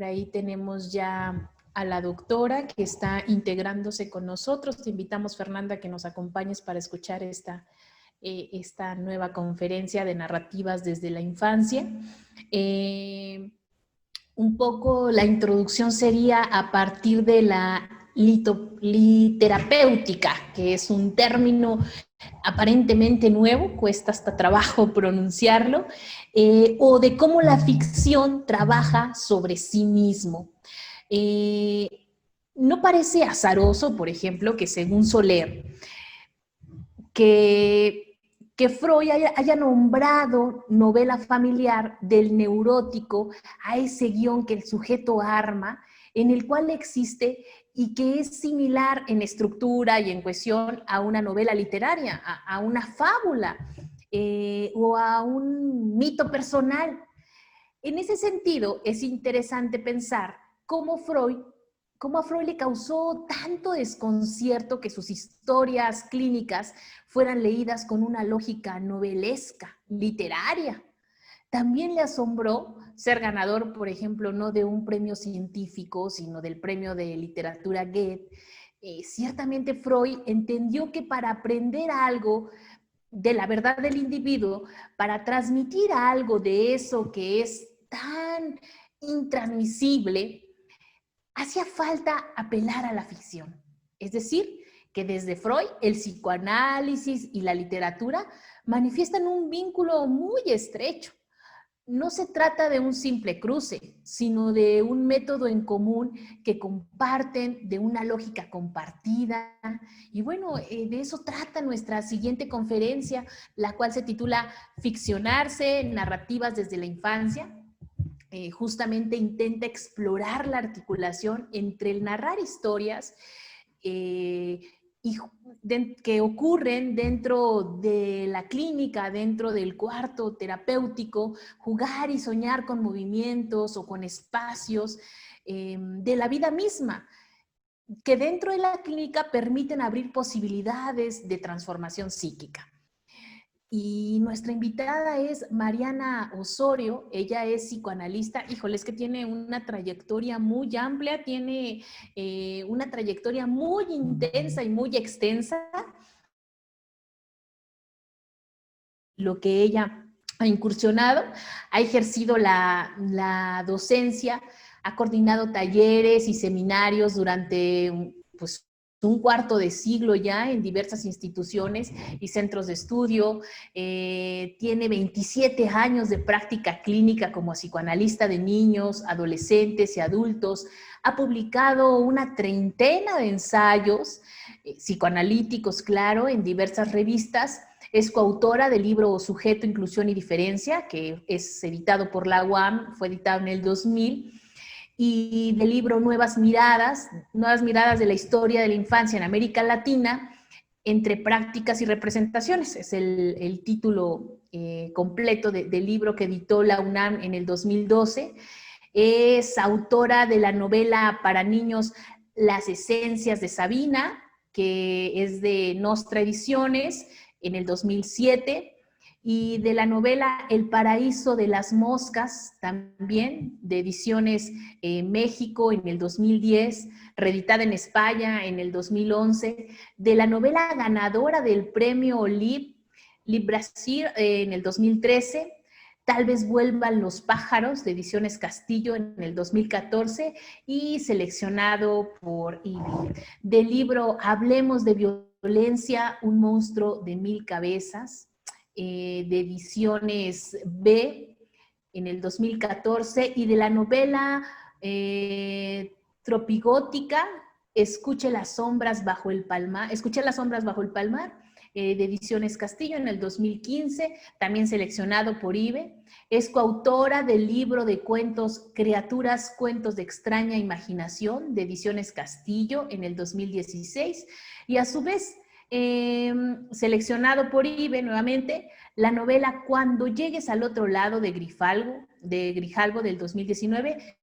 Por ahí tenemos ya a la doctora que está integrándose con nosotros. Te invitamos, Fernanda, que nos acompañes para escuchar esta nueva conferencia de narrativas desde la infancia. Un poco la introducción sería a partir de la literapéutica, que es un término aparentemente nuevo, cuesta hasta trabajo pronunciarlo, o de cómo la ficción trabaja sobre sí mismo. No parece azaroso, por ejemplo, que según Soler, que Freud haya nombrado novela familiar del neurótico a ese guión que el sujeto arma, en el cual existe y que es similar en estructura y en cohesión a una novela literaria, a una fábula o a un mito personal. En ese sentido, es interesante pensar cómo a Freud le causó tanto desconcierto que sus historias clínicas fueran leídas con una lógica novelesca, literaria. También le asombró ser ganador, por ejemplo, no de un premio científico, sino del premio de literatura Goethe. Ciertamente Freud entendió que para aprender algo de la verdad del individuo, para transmitir algo de eso que es tan intransmisible, hacía falta apelar a la ficción. Es decir, que desde Freud el psicoanálisis y la literatura manifiestan un vínculo muy estrecho. No se trata de un simple cruce, sino de un método en común que comparten, de una lógica compartida. Y bueno, de eso trata nuestra siguiente conferencia, la cual se titula Ficcionarse, narrativas desde la infancia. Justamente intenta explorar la articulación entre el narrar historias que ocurren dentro de la clínica, dentro del cuarto terapéutico, jugar y soñar con movimientos o con espacios de la vida misma, que dentro de la clínica permiten abrir posibilidades de transformación psíquica. Y nuestra invitada es Mariana Osorio, ella es psicoanalista, híjole, es que tiene una trayectoria muy amplia, tiene una trayectoria muy intensa y muy extensa, lo que ella ha incursionado, ha ejercido la docencia, ha coordinado talleres y seminarios durante pues, un cuarto de siglo ya en diversas instituciones y centros de estudio, tiene 27 años de práctica clínica como psicoanalista de niños, adolescentes y adultos, ha publicado una treintena de ensayos psicoanalíticos, claro, en diversas revistas. Es coautora del libro Sujeto, Inclusión y Diferencia, que es editado por la UAM, fue editado en el 2000, y del libro Nuevas Miradas de la historia de la infancia en América Latina, entre prácticas y representaciones. Es el título completo del libro que editó la UNAM en el 2012. Es autora de la novela para niños Las Esencias de Sabina, que es de Nostra Ediciones, en el 2007, y de la novela El Paraíso de las Moscas, también de Ediciones México en el 2010, reeditada en España en el 2011, de la novela ganadora del premio Lib Brasil en el 2013, Tal vez vuelvan los pájaros, de Ediciones Castillo en el 2014, y seleccionado por IBI. Del libro Hablemos de Violencia, un monstruo de 1000 cabezas, de Ediciones B en el 2014, y de la novela tropigótica, Escuche las sombras bajo el palmar, de Ediciones Castillo en el 2015, también seleccionado por IBE. Es coautora del libro de cuentos Criaturas, cuentos de extraña imaginación, de Ediciones Castillo en el 2016, y a su vez seleccionado por IBE nuevamente la novela Cuando llegues al otro lado de Grijalvo del 2019,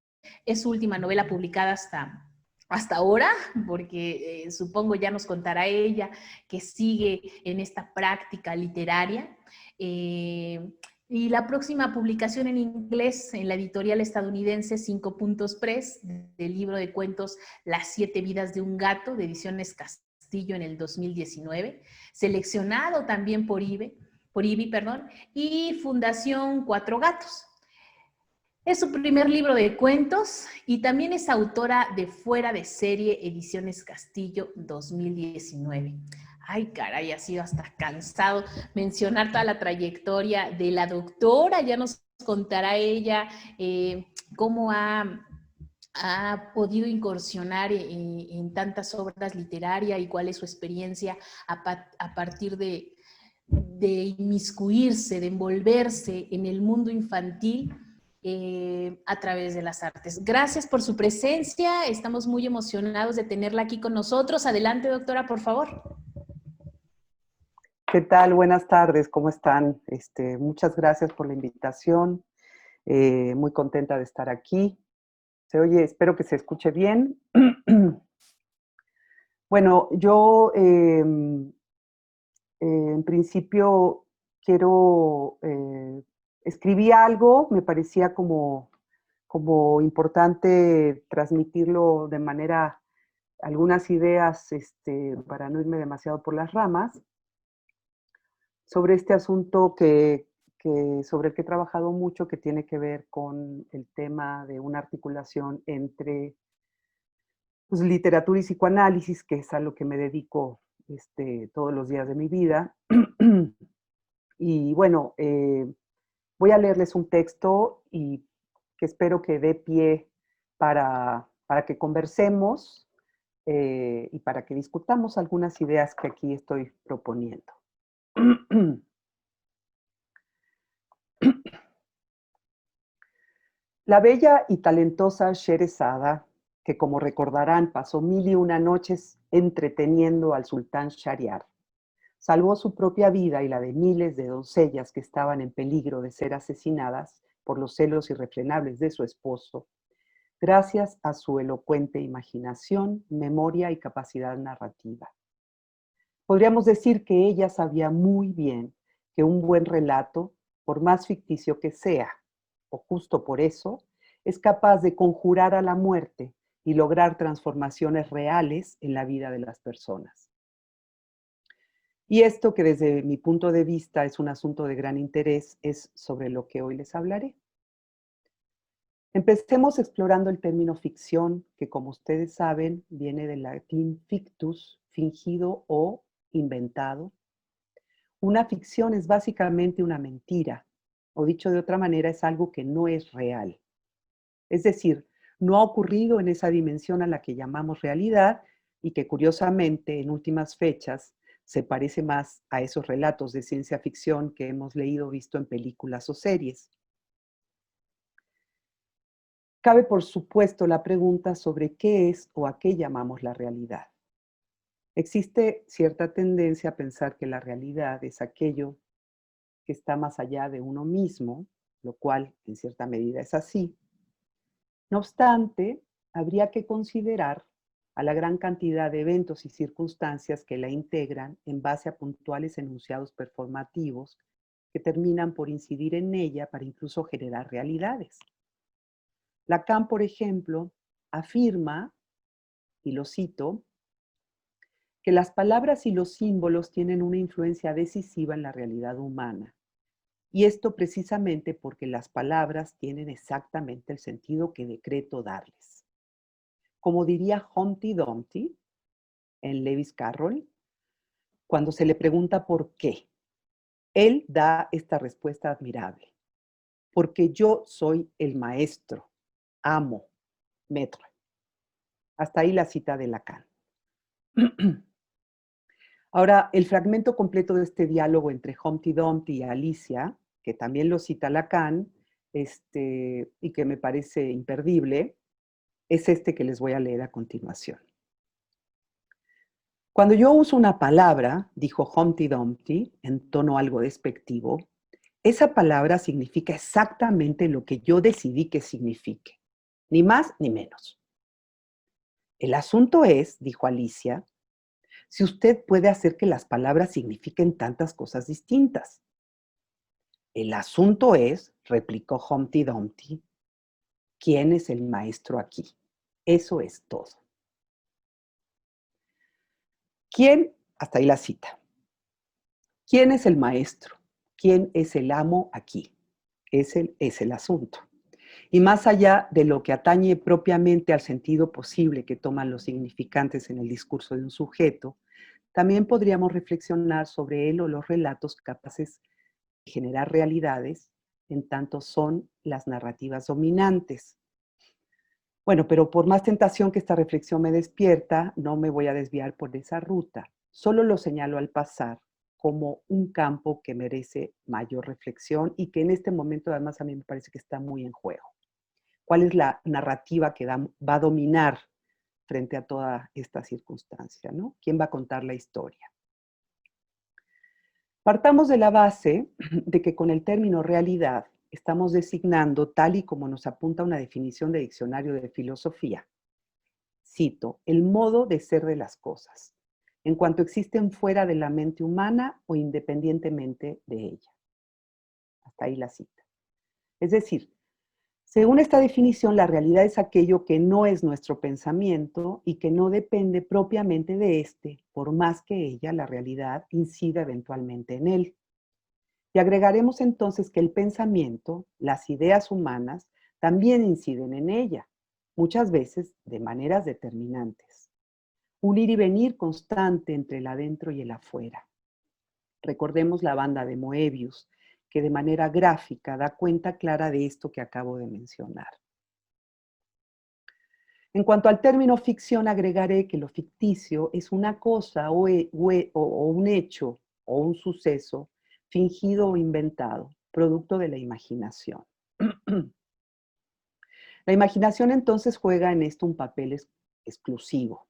es su última novela publicada hasta ahora, porque supongo ya nos contará ella que sigue en esta práctica literaria. Y la próxima publicación en inglés en la editorial estadounidense 5 Puntos Press, del libro de cuentos Las 7 vidas de un gato, de Ediciones Castillo en el 2019, seleccionado también por IBI, y Fundación Cuatro Gatos. Es su primer libro de cuentos y también es autora de Fuera de Serie, Ediciones Castillo 2019. Ay, caray, ha sido hasta cansado mencionar toda la trayectoria de la doctora. Ya nos contará ella cómo ha podido incursionar en tantas obras literarias y cuál es su experiencia a partir de inmiscuirse, de envolverse en el mundo infantil a través de las artes. Gracias por su presencia, estamos muy emocionados de tenerla aquí con nosotros. Adelante, doctora, por favor. ¿Qué tal? Buenas tardes, ¿cómo están? Muchas gracias por la invitación, muy contenta de estar aquí. Se oye, espero que se escuche bien. Bueno, yo en principio quiero, escribí algo, me parecía como importante transmitirlo de manera, algunas ideas para no irme demasiado por las ramas, sobre este asunto sobre el que he trabajado mucho, que tiene que ver con el tema de una articulación entre pues, literatura y psicoanálisis, que es a lo que me dedico todos los días de mi vida. Y bueno, voy a leerles un texto y que espero que dé pie para que conversemos y para que discutamos algunas ideas que aquí estoy proponiendo. La bella y talentosa Sherezada, que como recordarán pasó 1001 noches entreteniendo al sultán Shahriar, salvó su propia vida y la de miles de doncellas que estaban en peligro de ser asesinadas por los celos irrefrenables de su esposo, gracias a su elocuente imaginación, memoria y capacidad narrativa. Podríamos decir que ella sabía muy bien que un buen relato, por más ficticio que sea, o justo por eso, es capaz de conjurar a la muerte y lograr transformaciones reales en la vida de las personas. Y esto, que desde mi punto de vista es un asunto de gran interés, es sobre lo que hoy les hablaré. Empecemos explorando el término ficción, que como ustedes saben viene del latín fictus, fingido o inventado. Una ficción es básicamente una mentira, o dicho de otra manera, es algo que no es real. Es decir, no ha ocurrido en esa dimensión a la que llamamos realidad y que curiosamente en últimas fechas se parece más a esos relatos de ciencia ficción que hemos leído o visto en películas o series. Cabe, por supuesto, la pregunta sobre qué es o a qué llamamos la realidad. Existe cierta tendencia a pensar que la realidad es aquello que está más allá de uno mismo, lo cual en cierta medida es así. No obstante, habría que considerar a la gran cantidad de eventos y circunstancias que la integran en base a puntuales enunciados performativos que terminan por incidir en ella para incluso generar realidades. Lacan, por ejemplo, afirma, y lo cito, que las palabras y los símbolos tienen una influencia decisiva en la realidad humana. Y esto precisamente porque las palabras tienen exactamente el sentido que decreto darles. Como diría Humpty Dumpty en Lewis Carroll, cuando se le pregunta por qué, él da esta respuesta admirable. Porque yo soy el maestro, amo, maître. Hasta ahí la cita de Lacan. Ahora, el fragmento completo de este diálogo entre Humpty Dumpty y Alicia, que también lo cita Lacan, y que me parece imperdible, es este que les voy a leer a continuación. Cuando yo uso una palabra, dijo Humpty Dumpty, en tono algo despectivo, esa palabra significa exactamente lo que yo decidí que signifique, ni más ni menos. El asunto es, dijo Alicia, si usted puede hacer que las palabras signifiquen tantas cosas distintas. El asunto es, replicó Humpty Dumpty, ¿quién es el maestro aquí? Eso es todo. ¿Quién? Hasta ahí la cita. ¿Quién es el maestro? ¿Quién es el amo aquí? Es el asunto. Y más allá de lo que atañe propiamente al sentido posible que toman los significantes en el discurso de un sujeto, también podríamos reflexionar sobre él o los relatos capaces de generar realidades, en tanto son las narrativas dominantes. Bueno, pero por más tentación que esta reflexión me despierta, no me voy a desviar por esa ruta. Solo lo señalo al pasar como un campo que merece mayor reflexión y que en este momento además a mí me parece que está muy en juego. ¿Cuál es la narrativa que va a dominar frente a toda esta circunstancia, ¿no? ¿Quién va a contar la historia? Partamos de la base de que con el término realidad estamos designando, tal y como nos apunta una definición de diccionario de filosofía, cito, el modo de ser de las cosas, en cuanto existen fuera de la mente humana o independientemente de ella. Hasta ahí la cita. Es decir, según esta definición, la realidad es aquello que no es nuestro pensamiento y que no depende propiamente de éste, por más que ella, la realidad, incida eventualmente en él. Y agregaremos entonces que el pensamiento, las ideas humanas, también inciden en ella, muchas veces de maneras determinantes. Un ir y venir constante entre el adentro y el afuera. Recordemos la banda de Moebius, que de manera gráfica da cuenta clara de esto que acabo de mencionar. En cuanto al término ficción, agregaré que lo ficticio es una cosa o un hecho o un suceso fingido o inventado, producto de la imaginación. La imaginación entonces juega en esto un papel exclusivo.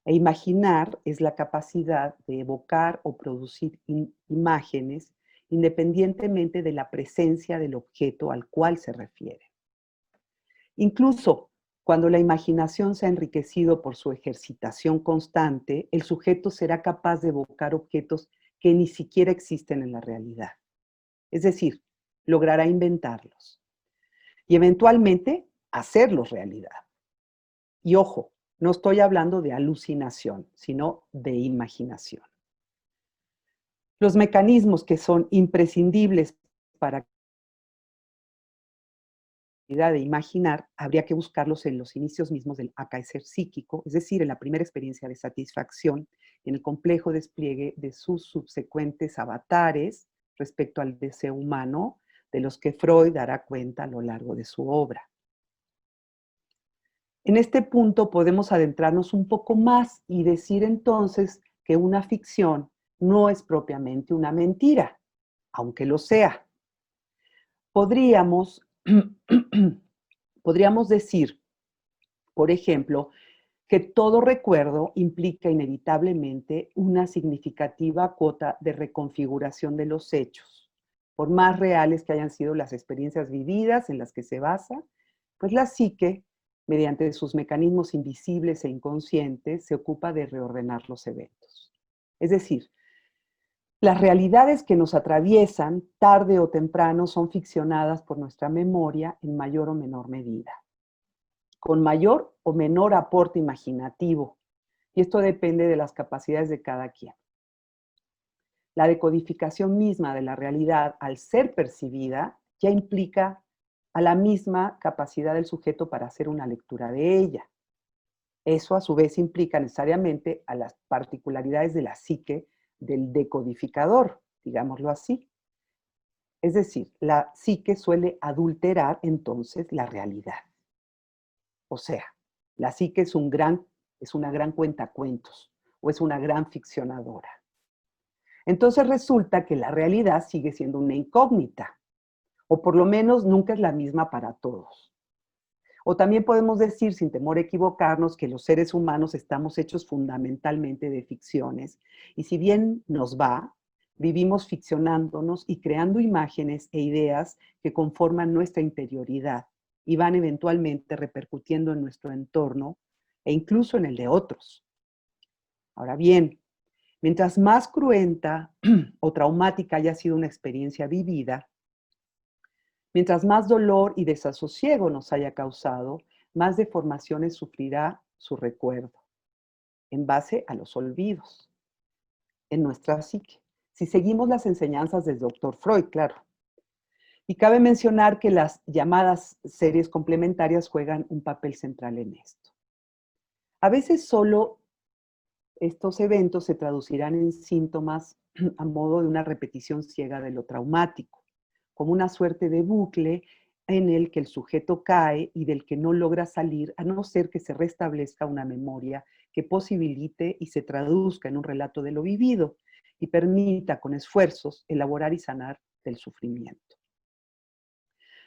E imaginar es la capacidad de evocar o producir imágenes independientemente de la presencia del objeto al cual se refiere. Incluso cuando la imaginación se ha enriquecido por su ejercitación constante, el sujeto será capaz de evocar objetos que ni siquiera existen en la realidad. Es decir, logrará inventarlos y eventualmente hacerlos realidad. Y ojo, no estoy hablando de alucinación, sino de imaginación. Los mecanismos que son imprescindibles para de imaginar, habría que buscarlos en los inicios mismos del acaecer psíquico, es decir, en la primera experiencia de satisfacción, en el complejo despliegue de sus subsecuentes avatares respecto al deseo humano, de los que Freud dará cuenta a lo largo de su obra. En este punto podemos adentrarnos un poco más y decir entonces que una ficción no es propiamente una mentira, aunque lo sea. Podríamos decir, por ejemplo, que todo recuerdo implica inevitablemente una significativa cuota de reconfiguración de los hechos. Por más reales que hayan sido las experiencias vividas en las que se basa, pues la psique, mediante sus mecanismos invisibles e inconscientes, se ocupa de reordenar los eventos. Es decir, las realidades que nos atraviesan, tarde o temprano, son ficcionadas por nuestra memoria en mayor o menor medida, con mayor o menor aporte imaginativo, y esto depende de las capacidades de cada quien. La decodificación misma de la realidad, al ser percibida, ya implica a la misma capacidad del sujeto para hacer una lectura de ella. Eso a su vez implica necesariamente a las particularidades de la psique del decodificador, digámoslo así. Es decir, la psique suele adulterar entonces la realidad. O sea, la psique es una gran cuentacuentos o es una gran ficcionadora. Entonces resulta que la realidad sigue siendo una incógnita, o por lo menos nunca es la misma para todos. O también podemos decir, sin temor a equivocarnos, que los seres humanos estamos hechos fundamentalmente de ficciones, y si bien nos va, vivimos ficcionándonos y creando imágenes e ideas que conforman nuestra interioridad y van eventualmente repercutiendo en nuestro entorno e incluso en el de otros. Ahora bien, mientras más cruenta o traumática haya sido una experiencia vivida, Mientras más dolor y desasosiego nos haya causado, más deformaciones sufrirá su recuerdo, en base a los olvidos, en nuestra psique. Si seguimos las enseñanzas del doctor Freud, claro. Y cabe mencionar que las llamadas series complementarias juegan un papel central en esto. A veces solo estos eventos se traducirán en síntomas a modo de una repetición ciega de lo traumático, como una suerte de bucle en el que el sujeto cae y del que no logra salir a no ser que se restablezca una memoria que posibilite y se traduzca en un relato de lo vivido y permita con esfuerzos elaborar y sanar del sufrimiento.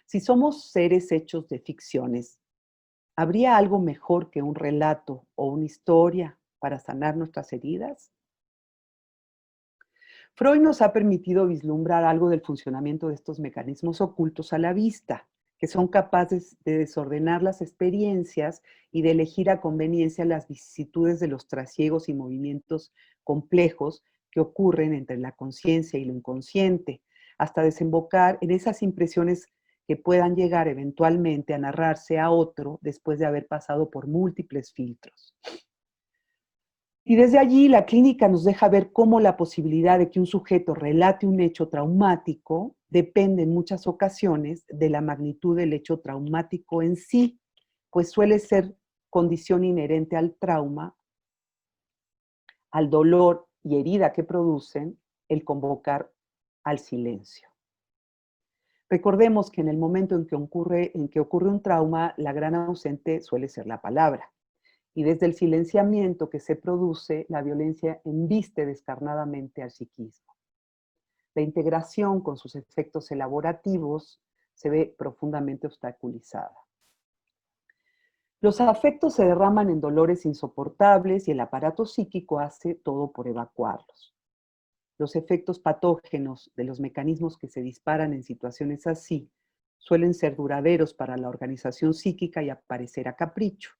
Si somos seres hechos de ficciones, ¿habría algo mejor que un relato o una historia para sanar nuestras heridas? Freud nos ha permitido vislumbrar algo del funcionamiento de estos mecanismos ocultos a la vista, que son capaces de desordenar las experiencias y de elegir a conveniencia las vicisitudes de los trasiegos y movimientos complejos que ocurren entre la conciencia y lo inconsciente, hasta desembocar en esas impresiones que puedan llegar eventualmente a narrarse a otro después de haber pasado por múltiples filtros. Y desde allí la clínica nos deja ver cómo la posibilidad de que un sujeto relate un hecho traumático depende en muchas ocasiones de la magnitud del hecho traumático en sí, pues suele ser condición inherente al trauma, al dolor y herida que producen el convocar al silencio. Recordemos que en el momento en que ocurre un trauma, la gran ausente suele ser la palabra. Y desde el silenciamiento que se produce, la violencia embiste descarnadamente al psiquismo. La integración con sus efectos elaborativos se ve profundamente obstaculizada. Los afectos se derraman en dolores insoportables y el aparato psíquico hace todo por evacuarlos. Los efectos patógenos de los mecanismos que se disparan en situaciones así suelen ser duraderos para la organización psíquica y aparecer a capricho.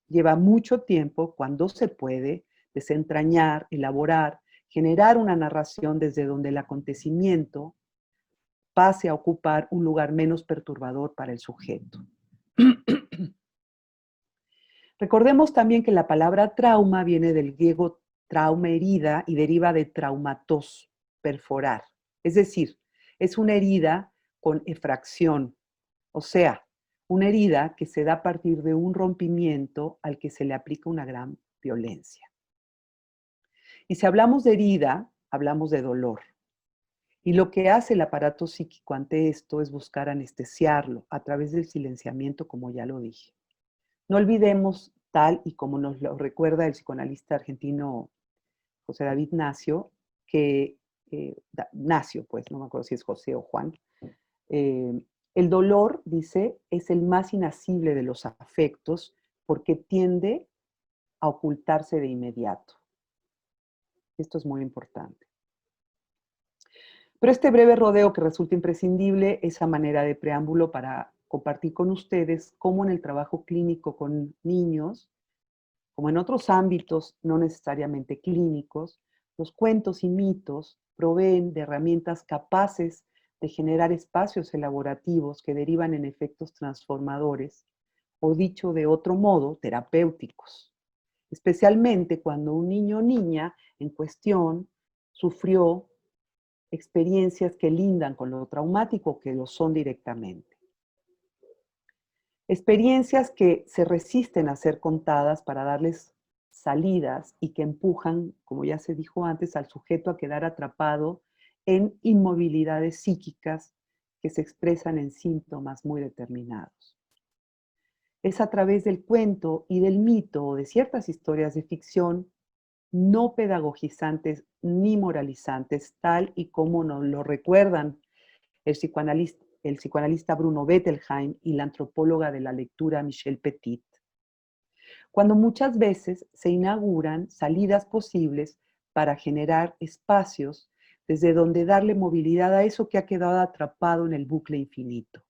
Lleva mucho tiempo, cuando se puede, desentrañar, elaborar, generar una narración desde donde el acontecimiento pase a ocupar un lugar menos perturbador para el sujeto. Recordemos también que la palabra trauma viene del griego trauma, herida, y deriva de traumatos, perforar. Es decir, es una herida con efracción, o sea, una herida que se da a partir de un rompimiento al que se le aplica una gran violencia. Y si hablamos de herida, hablamos de dolor. Y lo que hace el aparato psíquico ante esto es buscar anestesiarlo a través del silenciamiento, como ya lo dije. No olvidemos, tal y como nos lo recuerda el psicoanalista argentino José David Nacio, que, Nacio, pues, no me acuerdo si es José o Juan, el dolor, dice, es el más inasible de los afectos porque tiende a ocultarse de inmediato. Esto es muy importante. Pero este breve rodeo que resulta imprescindible es a manera de preámbulo para compartir con ustedes cómo en el trabajo clínico con niños, como en otros ámbitos no necesariamente clínicos, los cuentos y mitos proveen de herramientas capaces de generar espacios elaborativos que derivan en efectos transformadores, o dicho de otro modo, terapéuticos, especialmente cuando un niño o niña en cuestión sufrió experiencias que lindan con lo traumático, que lo son directamente. Experiencias que se resisten a ser contadas para darles salidas y que empujan, como ya se dijo antes, al sujeto a quedar atrapado en inmovilidades psíquicas que se expresan en síntomas muy determinados. Es a través del cuento y del mito o de ciertas historias de ficción no pedagogizantes ni moralizantes, tal y como nos lo recuerdan el psicoanalista Bruno Bettelheim y la antropóloga de la lectura Michelle Petit, cuando muchas veces se inauguran salidas posibles para generar espacios desde donde darle movilidad a eso que ha quedado atrapado en el bucle infinito.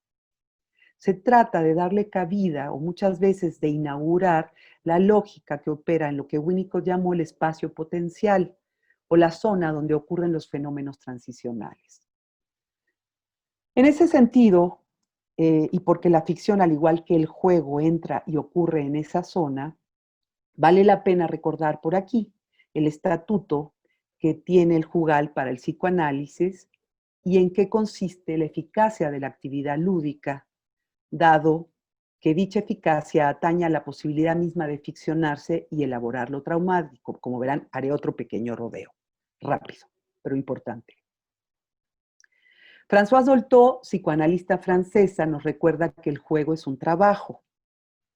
Se trata de darle cabida o muchas veces de inaugurar la lógica que opera en lo que Winnicott llamó el espacio potencial o la zona donde ocurren los fenómenos transicionales. En ese sentido, y porque la ficción, al igual que el juego, entra y ocurre en esa zona, vale la pena recordar por aquí el estatuto que tiene el jugar para el psicoanálisis y en qué consiste la eficacia de la actividad lúdica, dado que dicha eficacia atañe a la posibilidad misma de ficcionarse y elaborar lo traumático. Como verán, haré otro pequeño rodeo, rápido, pero importante. Françoise Dolto, psicoanalista francesa, nos recuerda que el juego es un trabajo.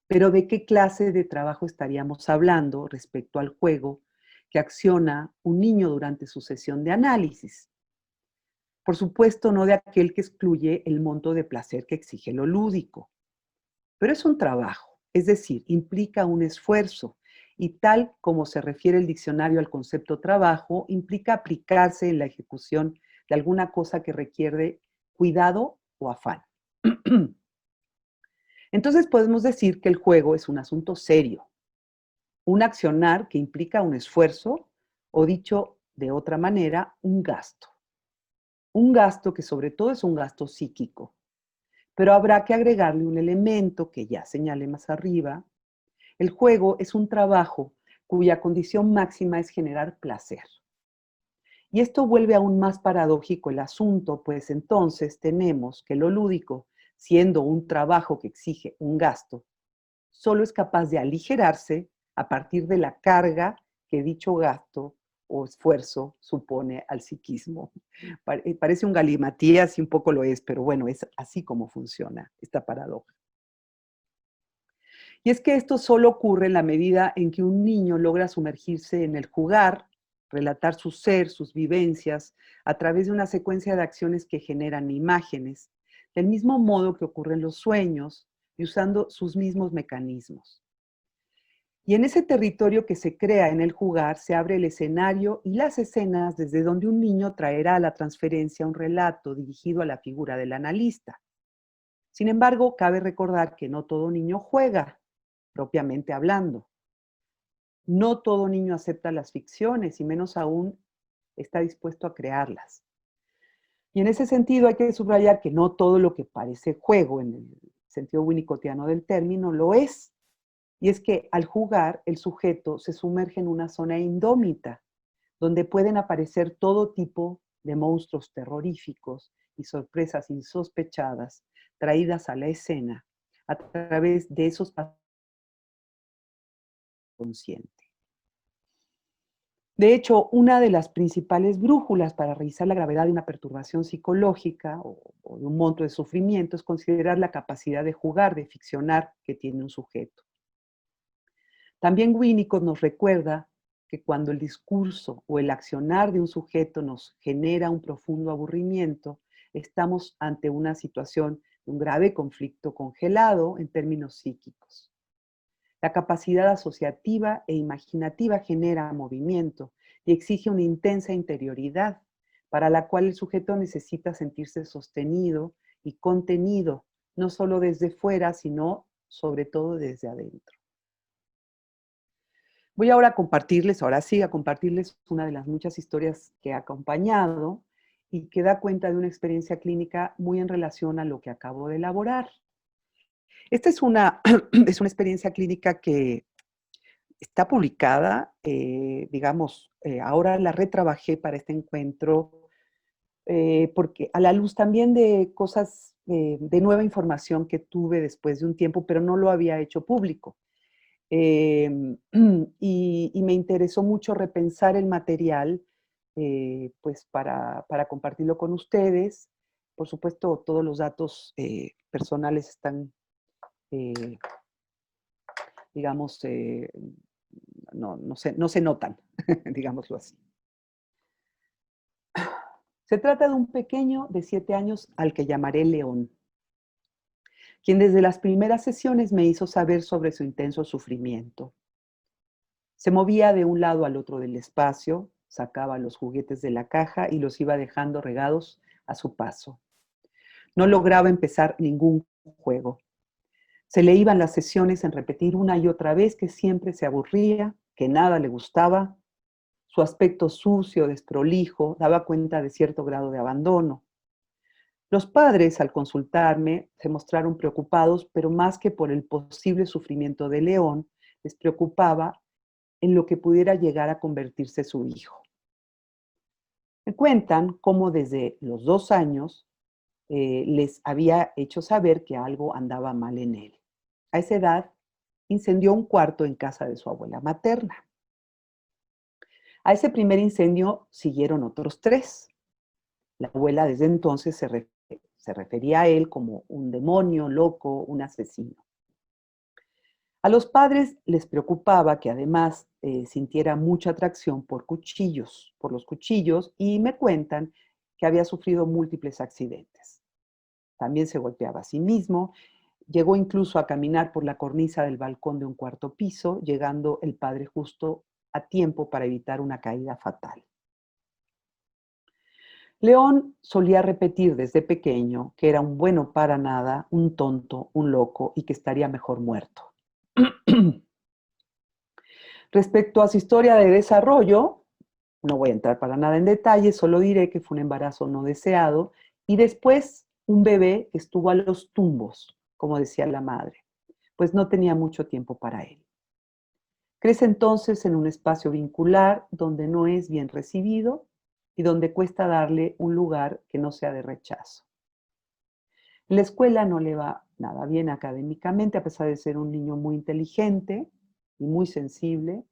Pero ¿de qué clase de trabajo estaríamos hablando respecto al juego que acciona un niño durante su sesión de análisis? Por supuesto, no de aquel que excluye el monto de placer que exige lo lúdico. Pero es un trabajo, es decir, implica un esfuerzo y tal como se refiere el diccionario al concepto trabajo, implica aplicarse en la ejecución de alguna cosa que requiere cuidado o afán. Entonces podemos decir que el juego es un asunto serio, un accionar que implica un esfuerzo o, dicho de otra manera, un gasto. Un gasto que sobre todo es un gasto psíquico. Pero habrá que agregarle un elemento que ya señalé más arriba. El juego es un trabajo cuya condición máxima es generar placer. Y esto vuelve aún más paradójico el asunto, pues entonces tenemos que lo lúdico, siendo un trabajo que exige un gasto, solo es capaz de aligerarse a partir de la carga que dicho gasto o esfuerzo supone al psiquismo. Parece un galimatías y un poco lo es, pero bueno, es así como funciona esta paradoja. Y es que esto solo ocurre en la medida en que un niño logra sumergirse en el jugar, relatar su ser, sus vivencias, a través de una secuencia de acciones que generan imágenes, del mismo modo que ocurre en los sueños y usando sus mismos mecanismos. Y en ese territorio que se crea en el jugar se abre el escenario y las escenas desde donde un niño traerá a la transferencia un relato dirigido a la figura del analista. Sin embargo, cabe recordar que no todo niño juega, propiamente hablando. No todo niño acepta las ficciones y menos aún está dispuesto a crearlas. Y en ese sentido hay que subrayar que no todo lo que parece juego en el sentido winnicottiano del término lo es. Y es que al jugar, el sujeto se sumerge en una zona indómita, donde pueden aparecer todo tipo de monstruos terroríficos y sorpresas insospechadas traídas a la escena a través de esos pasos conscientes. De hecho, una de las principales brújulas para revisar la gravedad de una perturbación psicológica o de un monto de sufrimiento es considerar la capacidad de jugar, de ficcionar que tiene un sujeto. También Winnicott nos recuerda que cuando el discurso o el accionar de un sujeto nos genera un profundo aburrimiento, estamos ante una situación de un grave conflicto congelado en términos psíquicos. La capacidad asociativa e imaginativa genera movimiento y exige una intensa interioridad, para la cual el sujeto necesita sentirse sostenido y contenido, no solo desde fuera, sino sobre todo desde adentro. Voy ahora a compartirles una de las muchas historias que he acompañado y que da cuenta de una experiencia clínica muy en relación a lo que acabo de elaborar. Esta es una, es una experiencia clínica que está publicada, ahora la retrabajé para este encuentro, porque a la luz también de cosas, de nueva información que tuve después de un tiempo, pero no lo había hecho público. Y me interesó mucho repensar el material, pues para compartirlo con ustedes. Por supuesto, todos los datos personales están, eh, digamos, no se notan, digámoslo así. Se trata de un pequeño de 7 años al que llamaré León, quien desde las primeras sesiones me hizo saber sobre su intenso sufrimiento. Se movía de un lado al otro del espacio, sacaba los juguetes de la caja y los iba dejando regados a su paso. No lograba empezar ningún juego. Se le iban las sesiones en repetir una y otra vez que siempre se aburría, que nada le gustaba. Su aspecto sucio, desprolijo, daba cuenta de cierto grado de abandono. Los padres, al consultarme, se mostraron preocupados, pero más que por el posible sufrimiento de León, les preocupaba en lo que pudiera llegar a convertirse su hijo. Me cuentan cómo desde los 2 años les había hecho saber que algo andaba mal en él. A esa edad, incendió un cuarto en casa de su abuela materna. A ese primer incendio siguieron otros 3. La abuela desde entonces se refería a él como un demonio loco, un asesino. A los padres les preocupaba que además sintiera mucha atracción por los cuchillos, y me cuentan que había sufrido múltiples accidentes. También se golpeaba a sí mismo, llegó incluso a caminar por la cornisa del balcón de un 4º piso, llegando el padre justo a tiempo para evitar una caída fatal. León solía repetir desde pequeño que era un bueno para nada, un tonto, un loco y que estaría mejor muerto. Respecto a su historia de desarrollo, no voy a entrar para nada en detalle, solo diré que fue un embarazo no deseado y después un bebé que estuvo a los tumbos, como decía la madre, pues no tenía mucho tiempo para él. Crece entonces en un espacio vincular donde no es bien recibido y donde cuesta darle un lugar que no sea de rechazo. En la escuela no le va nada bien académicamente, a pesar de ser un niño muy inteligente y muy sensible,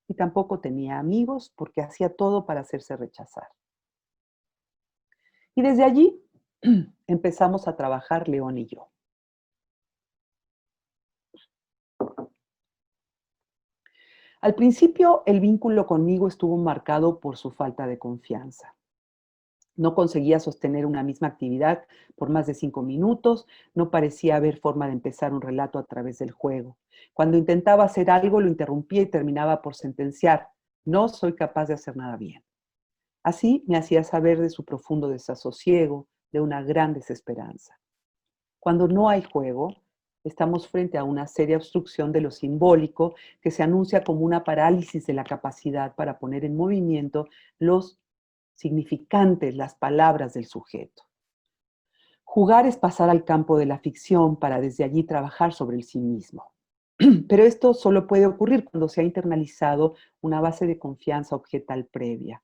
y tampoco tenía amigos porque hacía todo para hacerse rechazar. Y desde allí empezamos a trabajar León y yo. Al principio, el vínculo conmigo estuvo marcado por su falta de confianza. No conseguía sostener una misma actividad por más de 5 minutos, no parecía haber forma de empezar un relato a través del juego. Cuando intentaba hacer algo, lo interrumpía y terminaba por sentenciar: no soy capaz de hacer nada bien. Así me hacía saber de su profundo desasosiego, de una gran desesperanza. Cuando no hay juego, estamos frente a una seria obstrucción de lo simbólico que se anuncia como una parálisis de la capacidad para poner en movimiento los significantes, las palabras del sujeto. Jugar es pasar al campo de la ficción para desde allí trabajar sobre el sí mismo. Pero esto solo puede ocurrir cuando se ha internalizado una base de confianza objetal previa.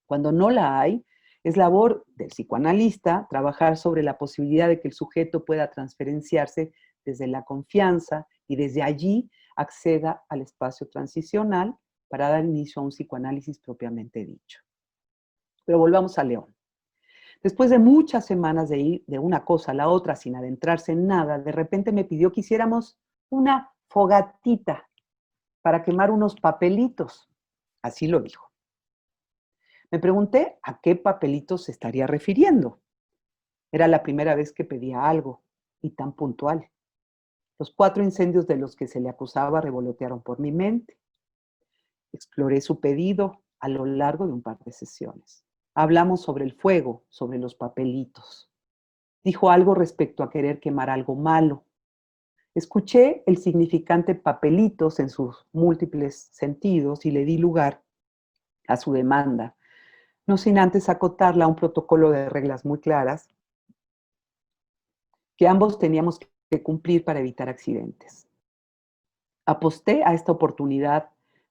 Cuando no la hay, es labor del psicoanalista trabajar sobre la posibilidad de que el sujeto pueda transferenciarse desde la confianza y desde allí acceda al espacio transicional para dar inicio a un psicoanálisis propiamente dicho. Pero volvamos a León. Después de muchas semanas de ir de una cosa a la otra sin adentrarse en nada, de repente me pidió que hiciéramos una fogatita para quemar unos papelitos. Así lo dijo. Me pregunté a qué papelitos se estaría refiriendo. Era la primera vez que pedía algo, y tan puntual. Los 4 incendios de los que se le acusaba revolotearon por mi mente. Exploré su pedido a lo largo de un par de sesiones. Hablamos sobre el fuego, sobre los papelitos. Dijo algo respecto a querer quemar algo malo. Escuché el significante papelitos en sus múltiples sentidos y le di lugar a su demanda, no sin antes acotarla a un protocolo de reglas muy claras que ambos teníamos que cumplir para evitar accidentes. Aposté a esta oportunidad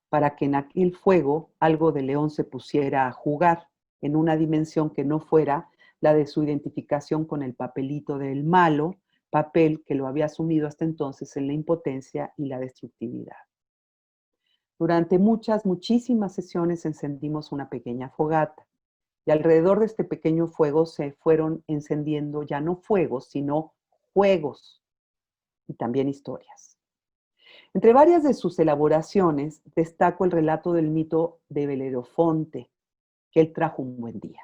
para que en aquel fuego algo de León se pusiera a jugar en una dimensión que no fuera la de su identificación con el papelito del malo, papel que lo había asumido hasta entonces en la impotencia y la destructividad. Durante muchísimas sesiones encendimos una pequeña fogata y alrededor de este pequeño fuego se fueron encendiendo ya no fuegos, sino juegos y también historias. Entre varias de sus elaboraciones, destaco el relato del mito de Belerofonte, que él trajo un buen día.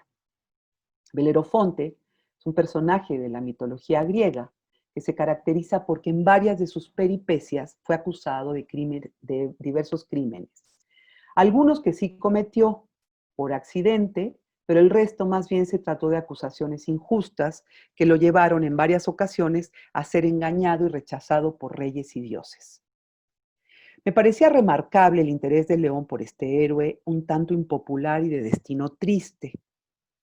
Belerofonte es un personaje de la mitología griega que se caracteriza porque en varias de sus peripecias fue acusado de diversos crímenes. Algunos que sí cometió por accidente, pero el resto más bien se trató de acusaciones injustas que lo llevaron en varias ocasiones a ser engañado y rechazado por reyes y dioses. Me parecía remarcable el interés de León por este héroe un tanto impopular y de destino triste.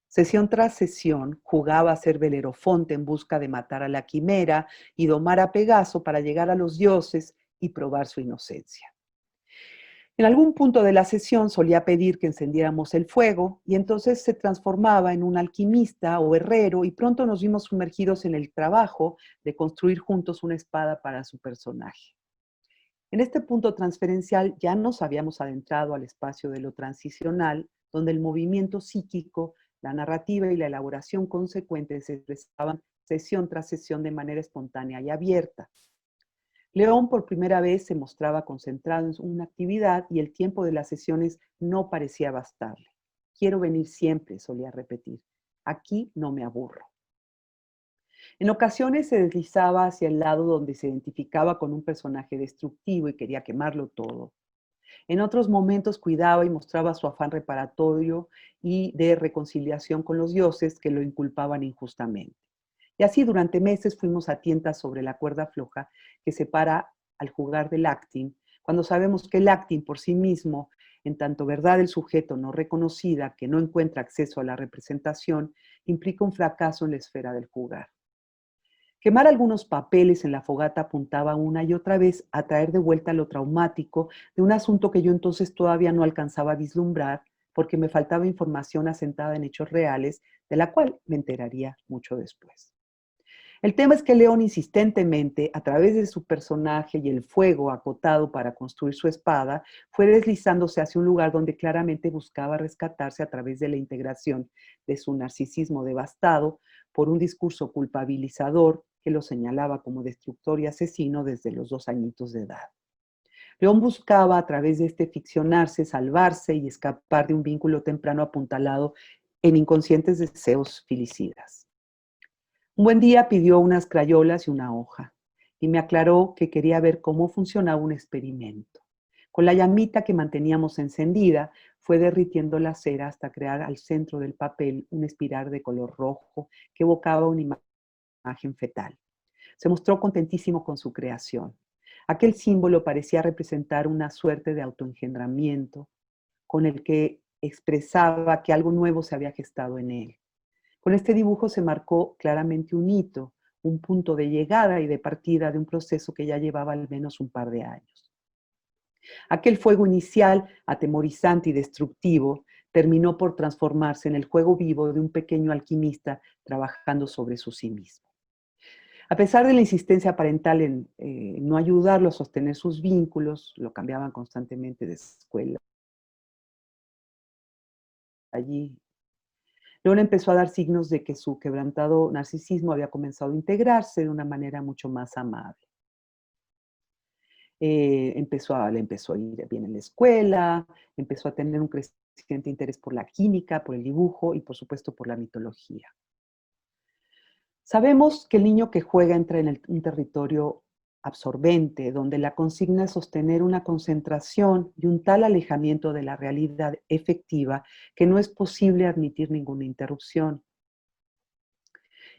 Sesión tras sesión jugaba a ser Belerofonte en busca de matar a la quimera y domar a Pegaso para llegar a los dioses y probar su inocencia. En algún punto de la sesión solía pedir que encendiéramos el fuego y entonces se transformaba en un alquimista o herrero y pronto nos vimos sumergidos en el trabajo de construir juntos una espada para su personaje. En este punto transferencial ya nos habíamos adentrado al espacio de lo transicional, donde el movimiento psíquico, la narrativa y la elaboración consecuente se expresaban sesión tras sesión de manera espontánea y abierta. León por primera vez se mostraba concentrado en una actividad y el tiempo de las sesiones no parecía bastarle. Quiero venir siempre, solía repetir. Aquí no me aburro. En ocasiones se deslizaba hacia el lado donde se identificaba con un personaje destructivo y quería quemarlo todo. En otros momentos cuidaba y mostraba su afán reparatorio y de reconciliación con los dioses que lo inculpaban injustamente. Y así durante meses fuimos a tientas sobre la cuerda floja que separa al jugar del acting, cuando sabemos que el acting por sí mismo, en tanto verdad del sujeto no reconocida que no encuentra acceso a la representación, implica un fracaso en la esfera del jugar. Quemar algunos papeles en la fogata apuntaba una y otra vez a traer de vuelta lo traumático de un asunto que yo entonces todavía no alcanzaba a vislumbrar porque me faltaba información asentada en hechos reales, de la cual me enteraría mucho después. El tema es que León insistentemente, a través de su personaje y el fuego acotado para construir su espada, fue deslizándose hacia un lugar donde claramente buscaba rescatarse a través de la integración de su narcisismo devastado por un discurso culpabilizador que lo señalaba como destructor y asesino desde los 2 añitos de edad. León buscaba a través de este ficcionarse, salvarse y escapar de un vínculo temprano apuntalado en inconscientes deseos filicidas. Un buen día pidió unas crayolas y una hoja y me aclaró que quería ver cómo funcionaba un experimento. Con la llamita que manteníamos encendida, fue derritiendo la cera hasta crear al centro del papel un espiral de color rojo que evocaba una imagen fetal. Se mostró contentísimo con su creación. Aquel símbolo parecía representar una suerte de autoengendramiento con el que expresaba que algo nuevo se había gestado en él. Con este dibujo se marcó claramente un hito, un punto de llegada y de partida de un proceso que ya llevaba al menos un par de años. Aquel fuego inicial, atemorizante y destructivo, terminó por transformarse en el juego vivo de un pequeño alquimista trabajando sobre sí mismo. A pesar de la insistencia parental en no ayudarlo a sostener sus vínculos, lo cambiaban constantemente de escuela. Allí León empezó a dar signos de que su quebrantado narcisismo había comenzado a integrarse de una manera mucho más amable. Le empezó a ir bien en la escuela, empezó a tener un creciente interés por la química, por el dibujo y por supuesto por la mitología. Sabemos que el niño que juega entra en un territorio absorbente, donde la consigna es sostener una concentración y un tal alejamiento de la realidad efectiva que no es posible admitir ninguna interrupción.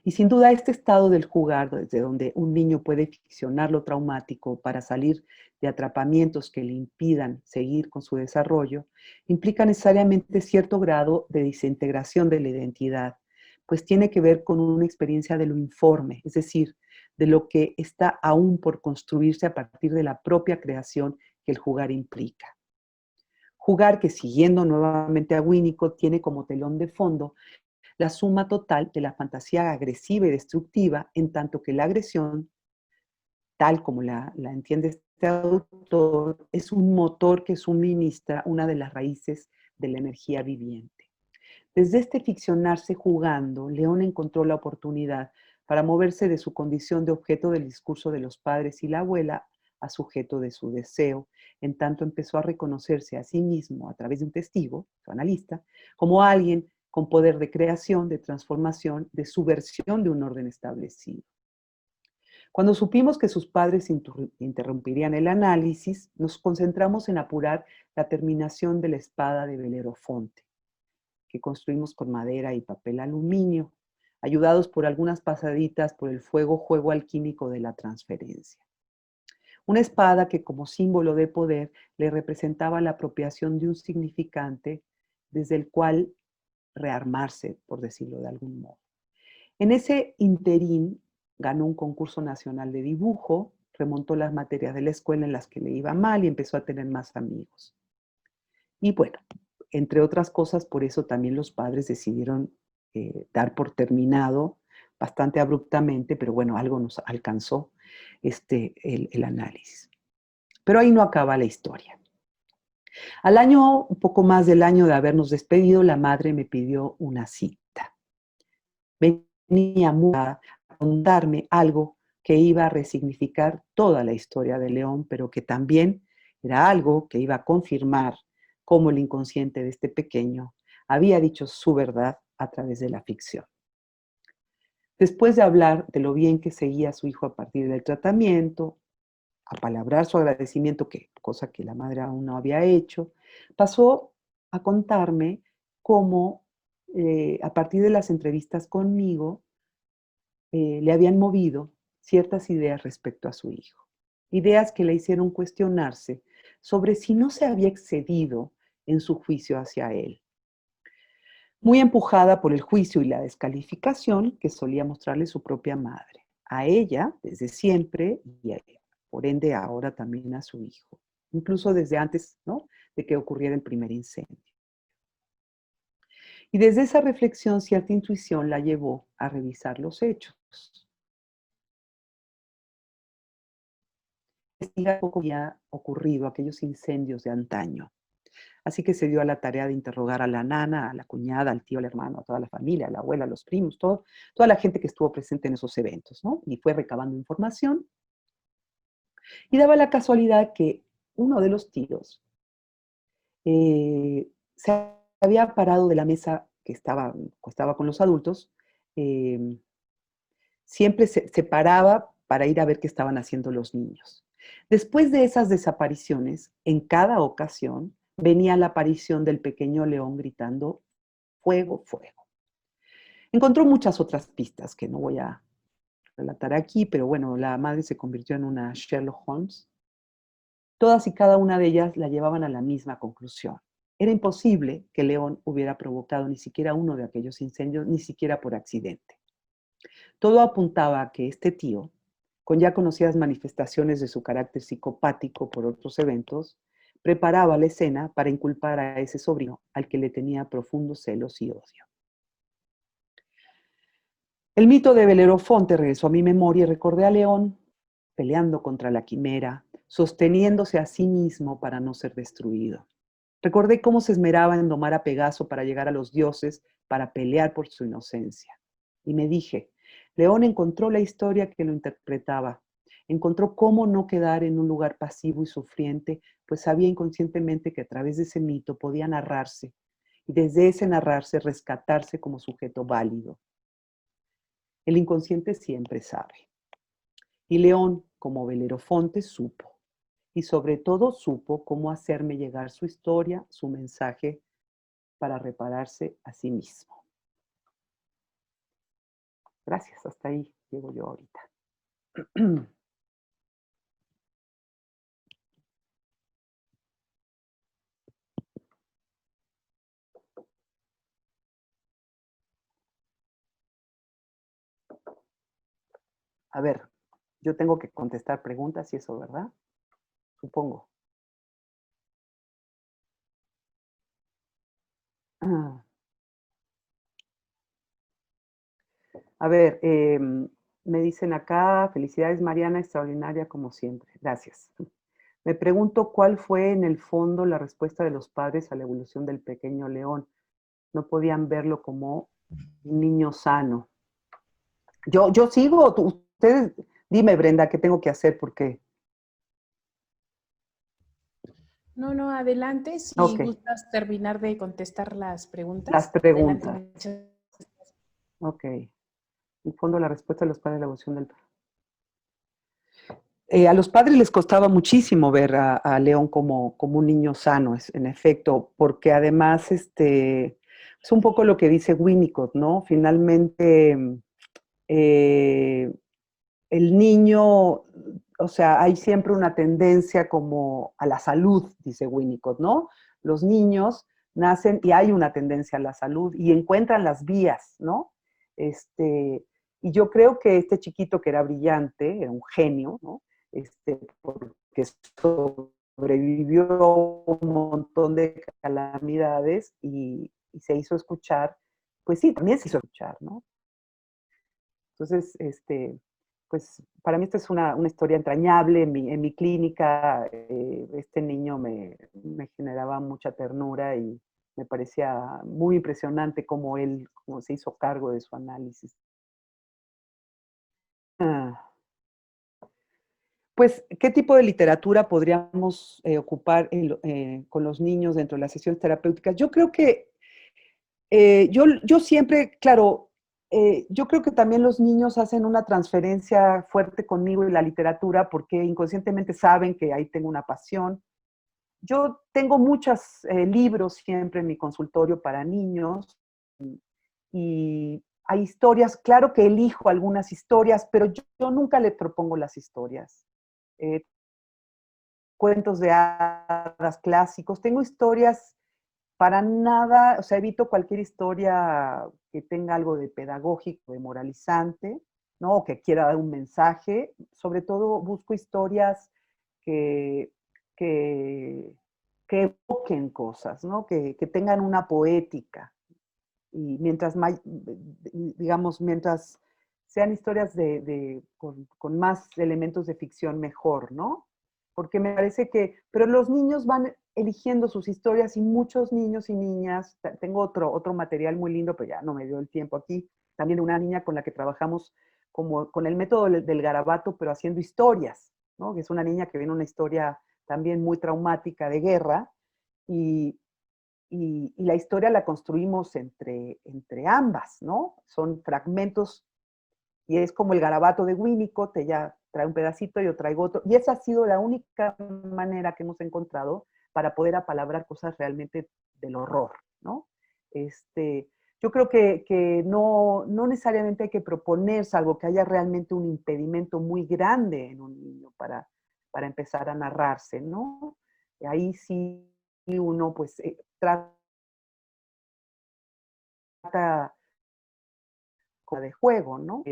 Y sin duda este estado del jugar, desde donde un niño puede ficcionar lo traumático para salir de atrapamientos que le impidan seguir con su desarrollo, implica necesariamente cierto grado de desintegración de la identidad, pues tiene que ver con una experiencia de lo informe, es decir, de lo que está aún por construirse a partir de la propia creación que el jugar implica. Jugar que, siguiendo nuevamente a Winnicott, tiene como telón de fondo la suma total de la fantasía agresiva y destructiva, en tanto que la agresión, tal como la entiende este autor, es un motor que suministra una de las raíces de la energía viviente. Desde este ficcionarse jugando, León encontró la oportunidad para moverse de su condición de objeto del discurso de los padres y la abuela a sujeto de su deseo, en tanto empezó a reconocerse a sí mismo a través de un testigo, su analista, como alguien con poder de creación, de transformación, de subversión de un orden establecido. Cuando supimos que sus padres interrumpirían el análisis, nos concentramos en apurar la terminación de la espada de Belerofonte, que construimos con madera y papel aluminio, ayudados por algunas pasaditas por el juego alquímico de la transferencia. Una espada que como símbolo de poder le representaba la apropiación de un significante desde el cual rearmarse, por decirlo de algún modo. En ese interín ganó un concurso nacional de dibujo, remontó las materias de la escuela en las que le iba mal y empezó a tener más amigos. Y bueno, entre otras cosas, por eso también los padres decidieron dar por terminado bastante abruptamente, pero bueno, algo nos alcanzó el análisis. Pero ahí no acaba la historia. Al año, un poco más del año de habernos despedido, la madre me pidió una cita. Venía a contarme algo que iba a resignificar toda la historia de León, pero que también era algo que iba a confirmar cómo el inconsciente de este pequeño había dicho su verdad a través de la ficción. Después de hablar de lo bien que seguía su hijo a partir del tratamiento, a palabrar su agradecimiento, cosa que la madre aún no había hecho, pasó a contarme cómo a partir de las entrevistas conmigo le habían movido ciertas ideas respecto a su hijo. Ideas que le hicieron cuestionarse sobre si no se había excedido en su juicio hacia él. Muy empujada por el juicio y la descalificación que solía mostrarle su propia madre. A ella, desde siempre, y por ende ahora también a su hijo. Incluso desde antes, ¿no?, de que ocurriera el primer incendio. Y desde esa reflexión, cierta intuición la llevó a revisar los hechos. Investigar cómo había ocurrido aquellos incendios de antaño. Así que se dio a la tarea de interrogar a la nana, a la cuñada, al tío, al hermano, a toda la familia, a la abuela, a los primos, toda la gente que estuvo presente en esos eventos, ¿no? Y fue recabando información. Y daba la casualidad que uno de los tíos se había parado de la mesa que estaba con los adultos, siempre se paraba para ir a ver qué estaban haciendo los niños. Después de esas desapariciones, en cada ocasión, venía la aparición del pequeño León gritando, fuego, fuego. Encontró muchas otras pistas que no voy a relatar aquí, pero bueno, la madre se convirtió en una Sherlock Holmes. Todas y cada una de ellas la llevaban a la misma conclusión. Era imposible que León hubiera provocado ni siquiera uno de aquellos incendios, ni siquiera por accidente. Todo apuntaba a que este tío, con ya conocidas manifestaciones de su carácter psicopático por otros eventos, preparaba la escena para inculpar a ese sobrino al que le tenía profundos celos y odio. El mito de Belerofonte regresó a mi memoria y recordé a León peleando contra la quimera, sosteniéndose a sí mismo para no ser destruido. Recordé cómo se esmeraba en domar a Pegaso para llegar a los dioses, para pelear por su inocencia. Y me dije, León encontró la historia que lo interpretaba, encontró cómo no quedar en un lugar pasivo y sufriente, pues sabía inconscientemente que a través de ese mito podía narrarse, y desde ese narrarse rescatarse como sujeto válido. El inconsciente siempre sabe. Y León, como Belerofonte, supo. Y sobre todo supo cómo hacerme llegar su historia, su mensaje, para repararse a sí mismo. Gracias, hasta ahí llego yo ahorita. A ver, yo tengo que contestar preguntas y eso, ¿verdad? Supongo. Ah. A ver, me dicen acá, felicidades Mariana, extraordinaria como siempre. Gracias. Me pregunto cuál fue en el fondo la respuesta de los padres a la evolución del pequeño León. No podían verlo como un niño sano. Yo sigo, ustedes, dime Brenda, ¿qué tengo que hacer? Porque, No, adelante. Si ok, gustas terminar de contestar las las preguntas, adelante. preguntas, Muchas gracias. ok. En el fondo la respuesta de los padres a la evolución del... a los padres les costaba muchísimo ver a León como un niño sano, en efecto, porque además es un poco lo que dice Winnicott, ¿no? Finalmente, eh, el niño, o sea, hay siempre una tendencia como a la salud, dice Winnicott, ¿no? Los niños nacen y hay una tendencia a la salud y encuentran las vías, ¿no? Y yo creo que este chiquito que era brillante, era un genio, ¿no? Porque sobrevivió un montón de calamidades y se hizo escuchar, pues sí, también se hizo escuchar, ¿no? Entonces, pues para mí esta es una historia entrañable. En mi clínica, este niño me generaba mucha ternura y me parecía muy impresionante cómo se hizo cargo de su análisis. Ah, pues, ¿qué tipo de literatura podríamos ocupar con los niños dentro de las sesiones terapéuticas? Yo creo que yo siempre, claro, yo creo que también los niños hacen una transferencia fuerte conmigo y la literatura porque inconscientemente saben que ahí tengo una pasión. Yo tengo muchos libros siempre en mi consultorio para niños y hay historias, claro que elijo algunas historias, pero yo nunca le propongo las historias. Eh, Cuentos de hadas clásicos, tengo historias para nada, o sea, evito cualquier historia que tenga algo de pedagógico, de moralizante, ¿no? O que quiera dar un mensaje. Sobre todo busco historias que, que, que evoquen cosas, ¿no? Que tengan una poética. Y digamos, mientras sean historias con más elementos de ficción, mejor, ¿no? Porque me parece pero los niños van eligiendo sus historias y muchos niños y niñas, tengo otro material muy lindo, pero ya no me dio el tiempo aquí, también una niña con la que trabajamos como con el método del garabato, pero haciendo historias, ¿no? Que es una niña que viene una historia también muy traumática de guerra y, y la historia la construimos entre ambas, ¿no? Son fragmentos y es como el garabato de Winnicott, ella trae un pedacito, yo traigo otro, y esa ha sido la única manera que hemos encontrado para poder apalabrar cosas realmente del horror, ¿no? Yo creo que no necesariamente hay que proponer, salvo que haya realmente un impedimento muy grande en un niño para empezar a narrarse, ¿no? Ahí sí uno pues trata de juego, ¿no?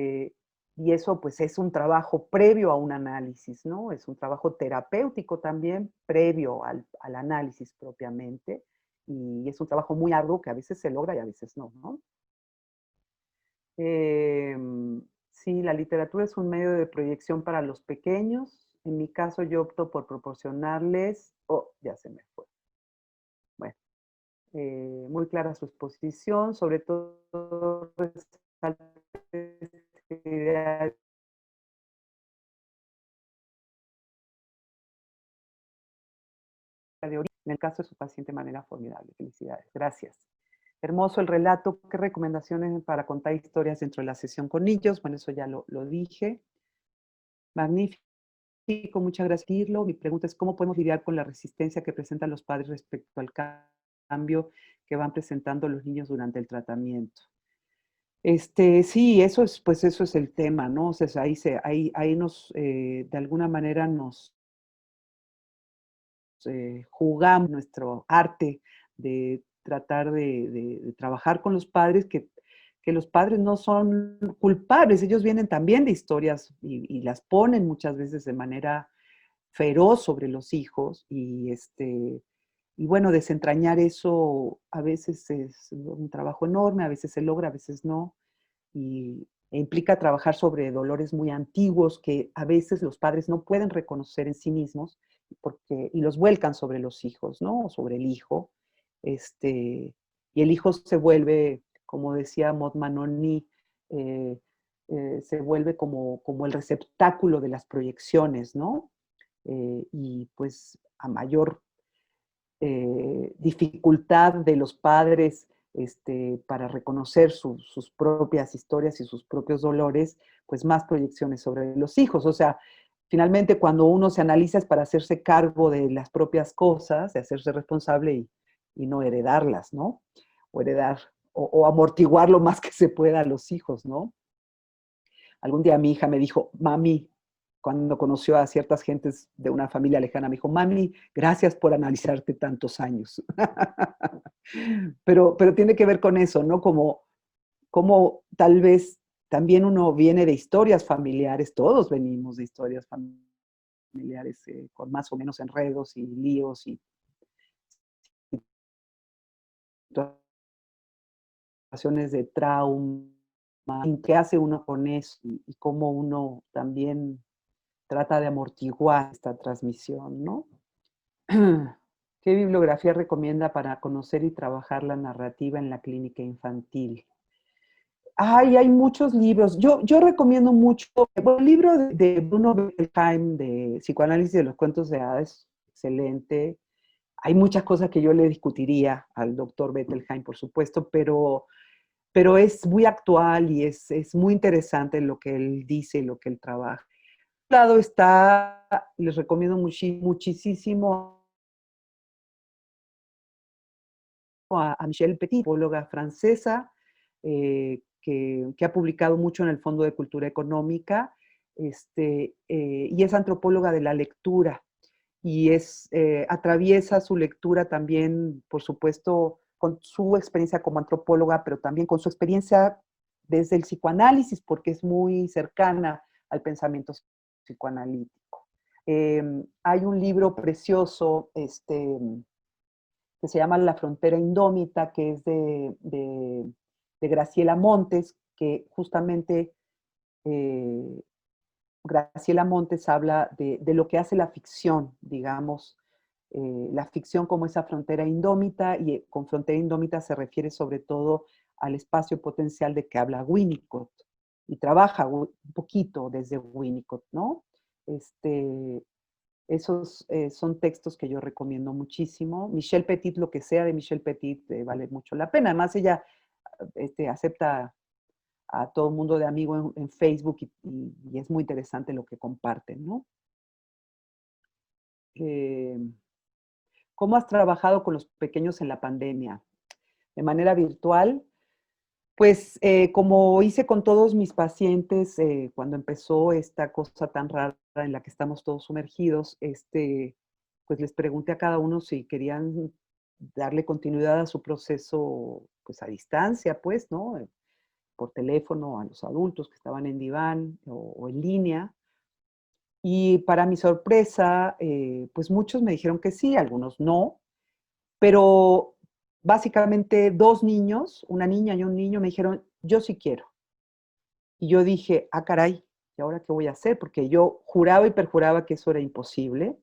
Y eso pues es un trabajo previo a un análisis, ¿no? Es un trabajo terapéutico también previo al análisis propiamente. Y es un trabajo muy arduo que a veces se logra y a veces no, ¿no? Sí, la literatura es un medio de proyección para los pequeños. En mi caso yo opto por proporcionarles, oh, ya se me fue. Bueno, muy clara su exposición, sobre todo resalta esta idea de origen. En el caso de su paciente de manera formidable. Felicidades. Gracias. Hermoso el relato. ¿Qué recomendaciones para contar historias dentro de la sesión con niños? Bueno, eso ya lo dije. Magnífico. Muchas gracias. Mi pregunta es, ¿cómo podemos lidiar con la resistencia que presentan los padres respecto al cambio que van presentando los niños durante el tratamiento? Sí, pues eso es el tema, ¿no? O sea, ahí nos, de alguna manera nos jugamos nuestro arte de tratar de trabajar con los padres, que los padres no son culpables, ellos vienen también de historias y las ponen muchas veces de manera feroz sobre los hijos y bueno, desentrañar eso a veces es un trabajo enorme, a veces se logra, a veces no, e implica trabajar sobre dolores muy antiguos que a veces los padres no pueden reconocer en sí mismos y los vuelcan sobre los hijos, ¿no? O sobre el hijo. Y el hijo se vuelve, como decía Maud Manoni, eh, se vuelve como el receptáculo de las proyecciones, ¿no? Y pues a mayor dificultad de los padres para reconocer sus propias historias y sus propios dolores, pues más proyecciones sobre los hijos. O sea, finalmente cuando uno se analiza es para hacerse cargo de las propias cosas, de hacerse responsable y no heredarlas, ¿no? O heredar, o amortiguar lo más que se pueda a los hijos, ¿no? Algún día mi hija me dijo, mami, cuando conoció a ciertas gentes de una familia lejana, me dijo, mami, gracias por analizarte tantos años. Pero tiene que ver con eso, ¿no? Como tal vez también uno viene de historias familiares, todos venimos de historias familiares con más o menos enredos y líos y situaciones de trauma. ¿Qué hace uno con eso? Y cómo uno también trata de amortiguar esta transmisión, ¿no? ¿Qué bibliografía recomienda para conocer y trabajar la narrativa en la clínica infantil? Ay, hay muchos libros. Yo recomiendo mucho el libro de Bruno Bettelheim de Psicoanálisis de los cuentos de hadas, excelente. Hay muchas cosas que yo le discutiría al doctor Bettelheim, por supuesto, pero es muy actual y es muy interesante lo que él dice, lo que él trabaja. Por un lado está, les recomiendo muchísimo a Michelle Petit, psicóloga francesa, que ha publicado mucho en el Fondo de Cultura Económica, y es antropóloga de la lectura, y atraviesa su lectura también, por supuesto, con su experiencia como antropóloga, pero también con su experiencia desde el psicoanálisis, porque es muy cercana al pensamiento psicoanalítico. Hay un libro precioso, que se llama La frontera indómita, que es de Graciela Montes, que justamente Graciela Montes habla de lo que hace la ficción, digamos, la ficción como esa frontera indómita, y con frontera indómita se refiere sobre todo al espacio potencial de que habla Winnicott, y trabaja un poquito desde Winnicott, ¿no? Esos son textos que yo recomiendo muchísimo. Michelle Petit, lo que sea de Michelle Petit, vale mucho la pena. Además, ella acepta a todo el mundo de amigo en Facebook y es muy interesante lo que comparten, ¿no? Eh, ¿Cómo has trabajado con los pequeños en la pandemia? De manera virtual, pues como hice con todos mis pacientes cuando empezó esta cosa tan rara en la que estamos todos sumergidos, pues les pregunté a cada uno si querían darle continuidad a su proceso pues a distancia, pues, ¿no? Por teléfono a los adultos que estaban en diván o en línea. Y para mi sorpresa, pues muchos me dijeron que sí, algunos no, pero básicamente dos niños, una niña y un niño, me dijeron, yo sí quiero. Y yo dije, ah, caray, ¿y ahora qué voy a hacer? Porque yo juraba y perjuraba que eso era imposible.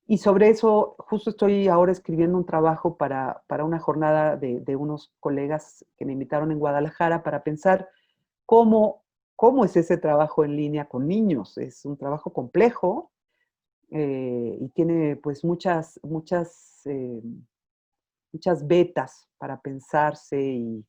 Y sobre eso, justo estoy ahora escribiendo un trabajo para una jornada de unos colegas que me invitaron en Guadalajara para pensar cómo, cómo es ese trabajo en línea con niños. Es un trabajo complejo y tiene pues muchas vetas para pensarse,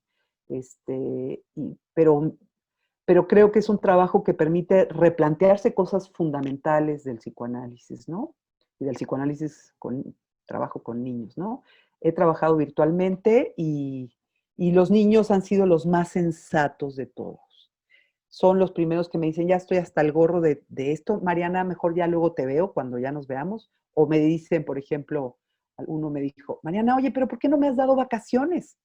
pero creo que es un trabajo que permite replantearse cosas fundamentales del psicoanálisis, ¿no? Y del psicoanálisis con trabajo con niños, ¿no? He trabajado virtualmente y los niños han sido los más sensatos de todos. Son los primeros que me dicen, ya estoy hasta el gorro de esto, Mariana, mejor ya luego te veo cuando ya nos veamos. O me dicen, por ejemplo, uno me dijo, Mariana, oye, pero ¿por qué no me has dado vacaciones?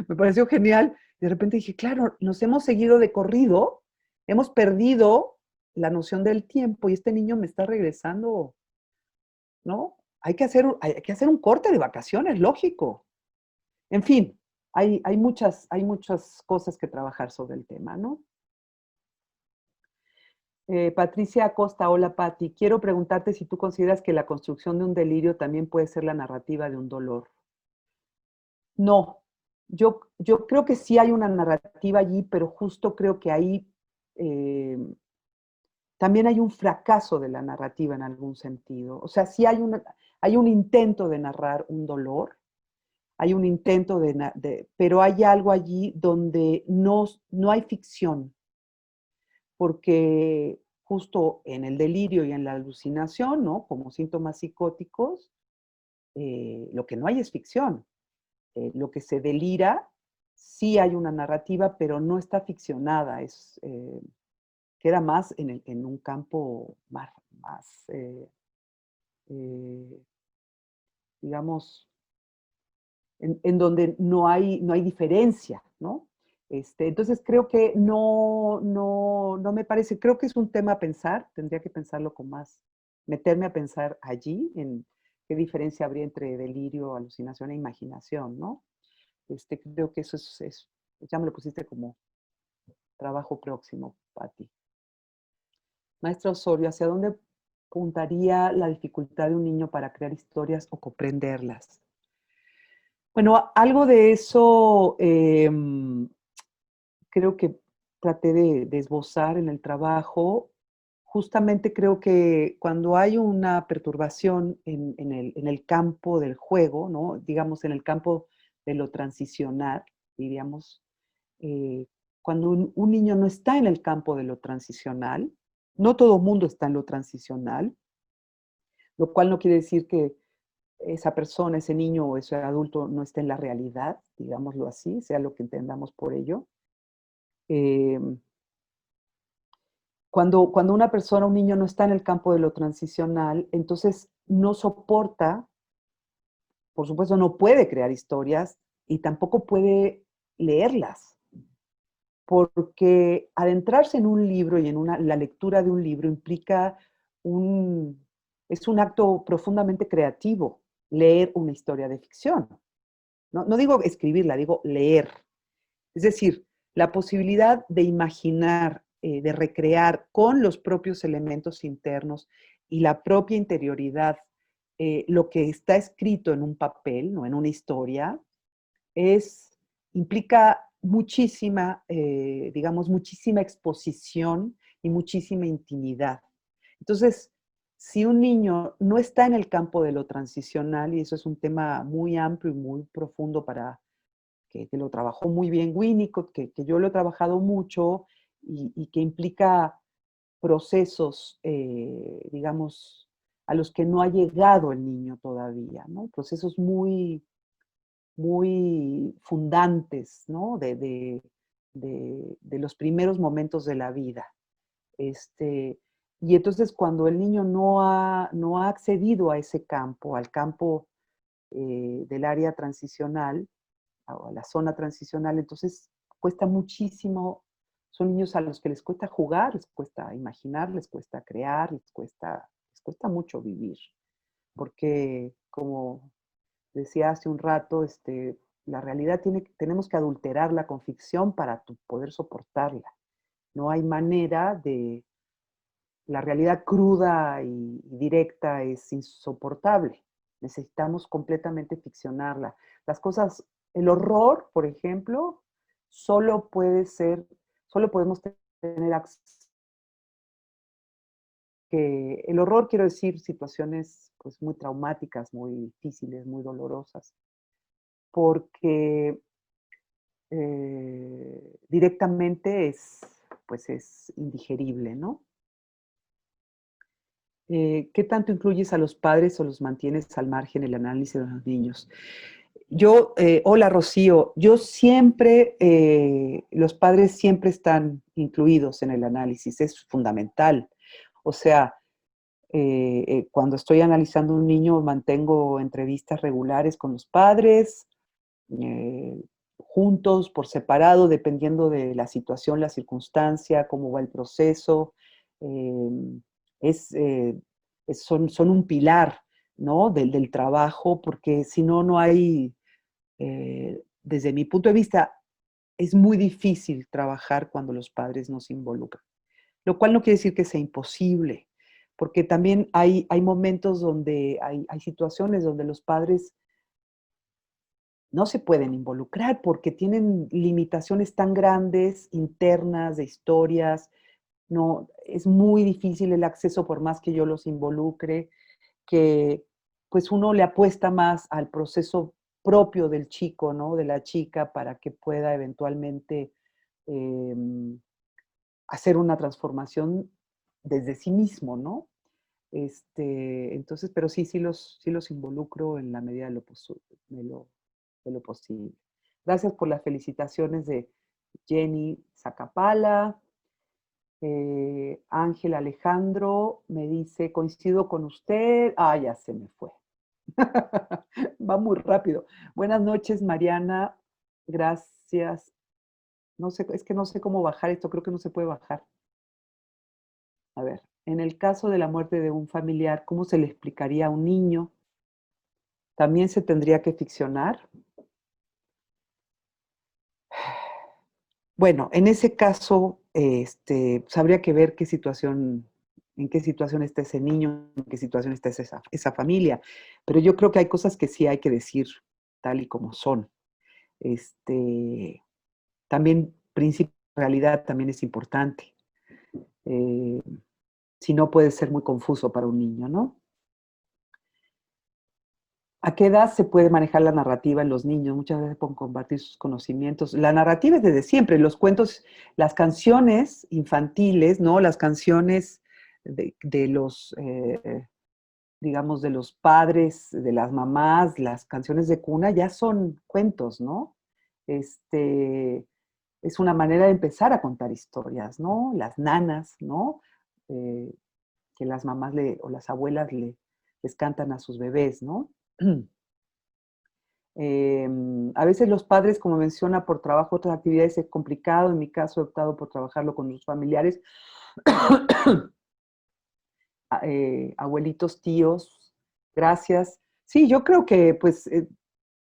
Me pareció genial. De repente dije, claro, nos hemos seguido de corrido, hemos perdido la noción del tiempo y este niño me está regresando, ¿no? Hay que hacer un corte de vacaciones, lógico. En fin, hay muchas cosas que trabajar sobre el tema, ¿no? Patricia Acosta, hola Patti. Quiero preguntarte si tú consideras que la construcción de un delirio también puede ser la narrativa de un dolor. No, yo creo que sí hay una narrativa allí, pero justo creo que ahí eh, también hay un fracaso de la narrativa en algún sentido. O sea, sí hay un intento de narrar un dolor, hay un intento pero hay algo allí donde no hay ficción, porque justo en el delirio y en la alucinación, ¿no? Como síntomas psicóticos, lo que no hay es ficción. Lo que se delira, sí hay una narrativa, pero no está ficcionada, queda más en un campo más digamos, en donde no hay diferencia, ¿no? Entonces creo que no me parece, creo que es un tema a pensar, tendría que pensarlo con más, meterme a pensar allí en qué diferencia habría entre delirio, alucinación e imaginación, ¿no? Creo que eso ya me lo pusiste como trabajo próximo, Patti. Maestra Osorio, ¿hacia dónde apuntaría la dificultad de un niño para crear historias o comprenderlas? Bueno, algo de eso creo que traté de esbozar en el trabajo. Justamente creo que cuando hay una perturbación en el campo del juego, ¿no? Digamos, en el campo de lo transicional, diríamos, eh, cuando un niño no está en el campo de lo transicional, no todo mundo está en lo transicional, lo cual no quiere decir que esa persona, ese niño o ese adulto no esté en la realidad, digámoslo así, sea lo que entendamos por ello. Eh, cuando una persona, un niño no está en el campo de lo transicional, entonces no soporta, por supuesto no puede crear historias y tampoco puede leerlas, porque adentrarse en un libro y en la lectura de un libro implica es un acto profundamente creativo, leer una historia de ficción. No digo escribirla, digo leer. Es decir, la posibilidad de imaginar, de recrear con los propios elementos internos y la propia interioridad lo que está escrito en un papel, no en una historia, implica muchísima, digamos, muchísima exposición y muchísima intimidad. Entonces, si un niño no está en el campo de lo transicional, y eso es un tema muy amplio y muy profundo que lo trabajó muy bien Winnicott, que yo lo he trabajado mucho y que implica procesos, digamos, a los que no ha llegado el niño todavía, ¿no? Procesos muy fundantes, ¿no? De los primeros momentos de la vida. Y entonces cuando el niño no ha accedido a ese campo, al campo del área transicional, a la zona transicional, entonces cuesta muchísimo, son niños a los que les cuesta jugar, les cuesta imaginar, les cuesta crear, les cuesta mucho vivir, porque como decía hace un rato, la realidad tenemos que adulterarla con ficción para poder soportarla. No hay manera de, la realidad cruda y directa es insoportable. Necesitamos completamente ficcionarla. Las cosas, el horror, por ejemplo, solo podemos tener acceso. Que el horror, quiero decir, situaciones pues muy traumáticas, muy difíciles, muy dolorosas, porque directamente pues es indigerible, ¿no? ¿Qué tanto incluyes a los padres o los mantienes al margen el análisis de los niños? Hola Rocío, yo siempre, los padres siempre están incluidos en el análisis, es fundamental. O sea, cuando estoy analizando un niño, mantengo entrevistas regulares con los padres, eh, juntos, por separado, dependiendo de la situación, la circunstancia, cómo va el proceso. Eh, es, eh, son un pilar, ¿no? del trabajo, porque si no, no hay, desde mi punto de vista, es muy difícil trabajar cuando los padres no se involucran. Lo cual no quiere decir que sea imposible, porque también hay momentos donde hay situaciones donde los padres no se pueden involucrar porque tienen limitaciones tan grandes, internas, de historias. No, es muy difícil el acceso por más que yo los involucre, que pues uno le apuesta más al proceso propio del chico, ¿no? De la chica para que pueda eventualmente hacer una transformación desde sí mismo, ¿no? Entonces, pero sí los involucro en la medida de lo posible. Gracias por las felicitaciones de Jenny Zacapala. Ángel Alejandro me dice, coincido con usted. Ah, ya se me fue. Va muy rápido. Buenas noches, Mariana. Gracias. No sé, es que no sé cómo bajar esto, creo que no se puede bajar. A ver, en el caso de la muerte de un familiar, ¿cómo se le explicaría a un niño? ¿También se tendría que ficcionar? Bueno, en ese caso, pues habría que ver en qué situación está ese niño, en qué situación está esa familia. Pero yo creo que hay cosas que sí hay que decir tal y como son. Este, También, principio de realidad también es importante. Eh, si no, puede ser muy confuso para un niño, ¿no? ¿A qué edad se puede manejar la narrativa en los niños? Muchas veces pueden compartir sus conocimientos. La narrativa es desde siempre, los cuentos, las canciones infantiles, ¿no? Las canciones de los, digamos, de los padres, de las mamás, las canciones de cuna ya son cuentos, ¿no? Este, es una manera de empezar a contar historias, ¿no? Las nanas, ¿no? Eh, que las mamás o las abuelas les cantan a sus bebés, ¿no? A veces los padres, como menciona, por trabajo, otras actividades es complicado. En mi caso he optado por trabajarlo con los familiares, abuelitos, tíos. Gracias. Sí, yo creo que pues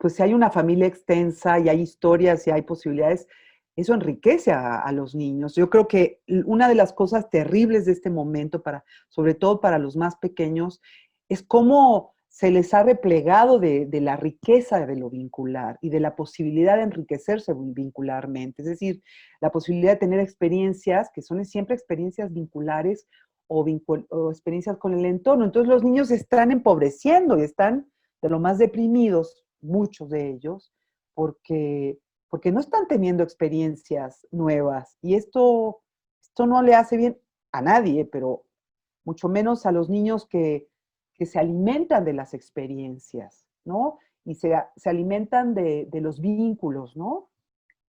si hay una familia extensa y hay historias y hay posibilidades, eso enriquece a los niños. Yo creo que una de las cosas terribles de este momento, sobre todo para los más pequeños, es cómo se les ha replegado de la riqueza de lo vincular y de la posibilidad de enriquecerse vincularmente. Es decir, la posibilidad de tener experiencias que son siempre experiencias vinculares o experiencias con el entorno. Entonces los niños se están empobreciendo y están de lo más deprimidos, muchos de ellos, porque no están teniendo experiencias nuevas. Y esto no le hace bien a nadie, pero mucho menos a los niños que se alimentan de las experiencias, ¿no? Y se alimentan de los vínculos, ¿no?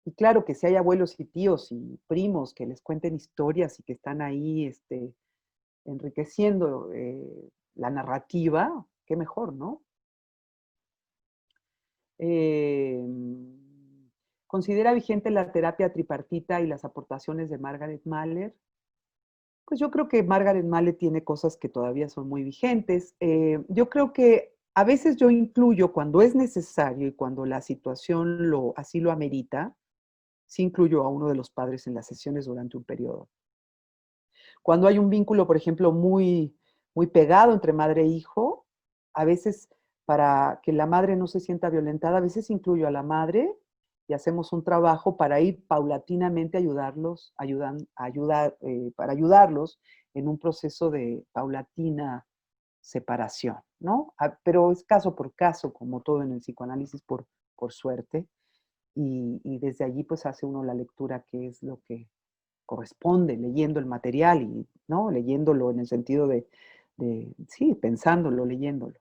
Y claro que si hay abuelos y tíos y primos que les cuenten historias y que están ahí enriqueciendo la narrativa, qué mejor, ¿no? Eh, ¿Considera vigente la terapia tripartita y las aportaciones de Margaret Mahler? Pues yo creo que Margaret Mahler tiene cosas que todavía son muy vigentes. Yo creo que a veces yo incluyo cuando es necesario y cuando la situación así lo amerita, sí incluyo a uno de los padres en las sesiones durante un periodo. Cuando hay un vínculo, por ejemplo, muy pegado entre madre e hijo, a veces para que la madre no se sienta violentada, a veces incluyo a la madre y hacemos un trabajo para ir paulatinamente para ayudarlos en un proceso de paulatina separación, ¿no? Pero es caso por caso, como todo en el psicoanálisis, por suerte, y desde allí pues hace uno la lectura, que es lo que corresponde, leyendo el material y, ¿no? Leyéndolo en el sentido sí, pensándolo, leyéndolo.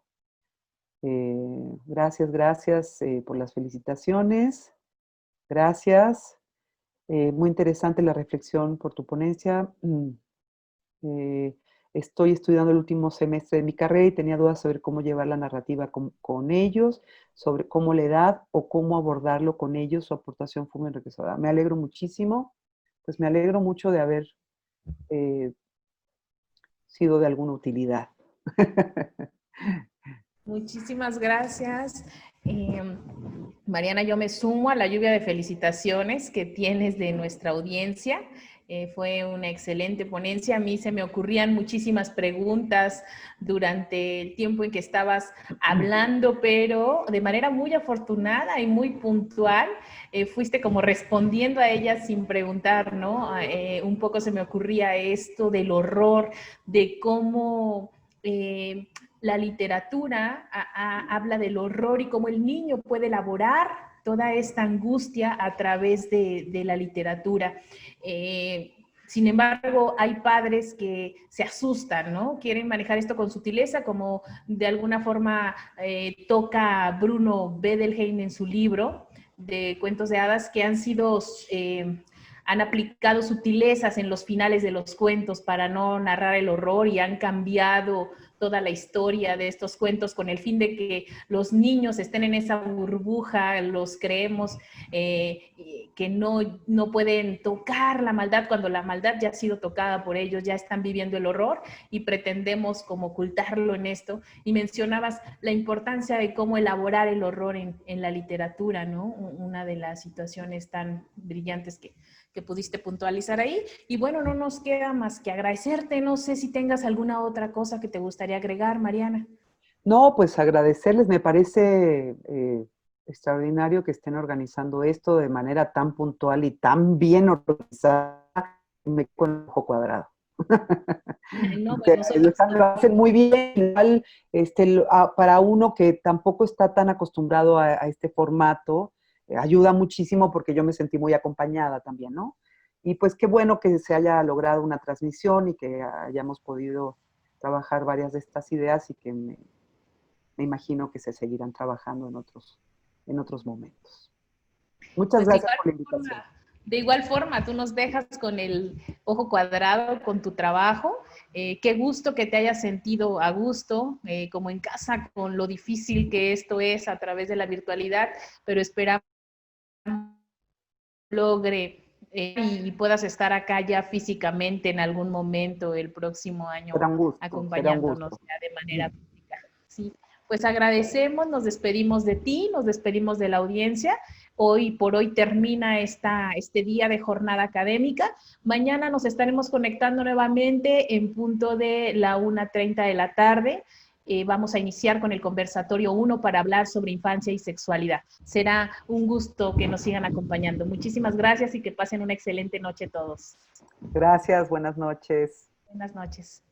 Gracias por las felicitaciones. Gracias. Muy interesante la reflexión por tu ponencia. Eh, Estoy estudiando el último semestre de mi carrera y tenía dudas sobre cómo llevar la narrativa con ellos, sobre cómo la edad o cómo abordarlo con ellos. Su aportación fue muy enriquecedora. Me alegro muchísimo. Pues me alegro mucho de haber eh, sido de alguna utilidad. Muchísimas gracias. Mariana, yo me sumo a la lluvia de felicitaciones que tienes de nuestra audiencia. Fue una excelente ponencia. A mí se me ocurrían muchísimas preguntas durante el tiempo en que estabas hablando, pero de manera muy afortunada y muy puntual, fuiste como respondiendo a ellas sin preguntar, ¿no? Un poco se me ocurría esto del horror, de cómo la literatura habla del horror y cómo el niño puede elaborar toda esta angustia a través de la literatura. Sin embargo, hay padres que se asustan, ¿no? Quieren manejar esto con sutileza, como de alguna forma toca Bruno Bedelheim en su libro de cuentos de hadas, que han aplicado sutilezas en los finales de los cuentos para no narrar el horror y han cambiado toda la historia de estos cuentos con el fin de que los niños estén en esa burbuja, los creemos que no pueden tocar la maldad cuando la maldad ya ha sido tocada por ellos, ya están viviendo el horror y pretendemos como ocultarlo en esto. Y mencionabas la importancia de cómo elaborar el horror en la literatura, ¿no? Una de las situaciones tan brillantes que pudiste puntualizar ahí. Y bueno, no nos queda más que agradecerte. No sé si tengas alguna otra cosa que te gustaría agregar, Mariana. No, pues agradecerles, me parece extraordinario que estén organizando esto de manera tan puntual y tan bien organizada, me quedo con el ojo cuadrado. No, pues nosotros... Lo hacen muy bien, igual, para uno que tampoco está tan acostumbrado a este formato, ayuda muchísimo porque yo me sentí muy acompañada también, ¿no? Y pues qué bueno que se haya logrado una transmisión y que hayamos podido trabajar varias de estas ideas y que me imagino que se seguirán trabajando en otros momentos. Muchas Pues gracias por la invitación. de igual forma, tú nos dejas con el ojo cuadrado con tu trabajo. Qué gusto que te hayas sentido a gusto, como en casa, con lo difícil que esto es a través de la virtualidad, pero esperamos logre y puedas estar acá ya físicamente en algún momento el próximo año Será un acompañándonos gusto. ya de manera física. Sí, pues agradecemos, nos despedimos de ti, nos despedimos de la audiencia. Hoy por hoy termina este día de jornada académica. Mañana nos estaremos conectando nuevamente en punto de la 1:30 de la tarde. Vamos a iniciar con el conversatorio 1 para hablar sobre infancia y sexualidad. Será un gusto que nos sigan acompañando. Muchísimas gracias y que pasen una excelente noche todos. Gracias, buenas noches. Buenas noches.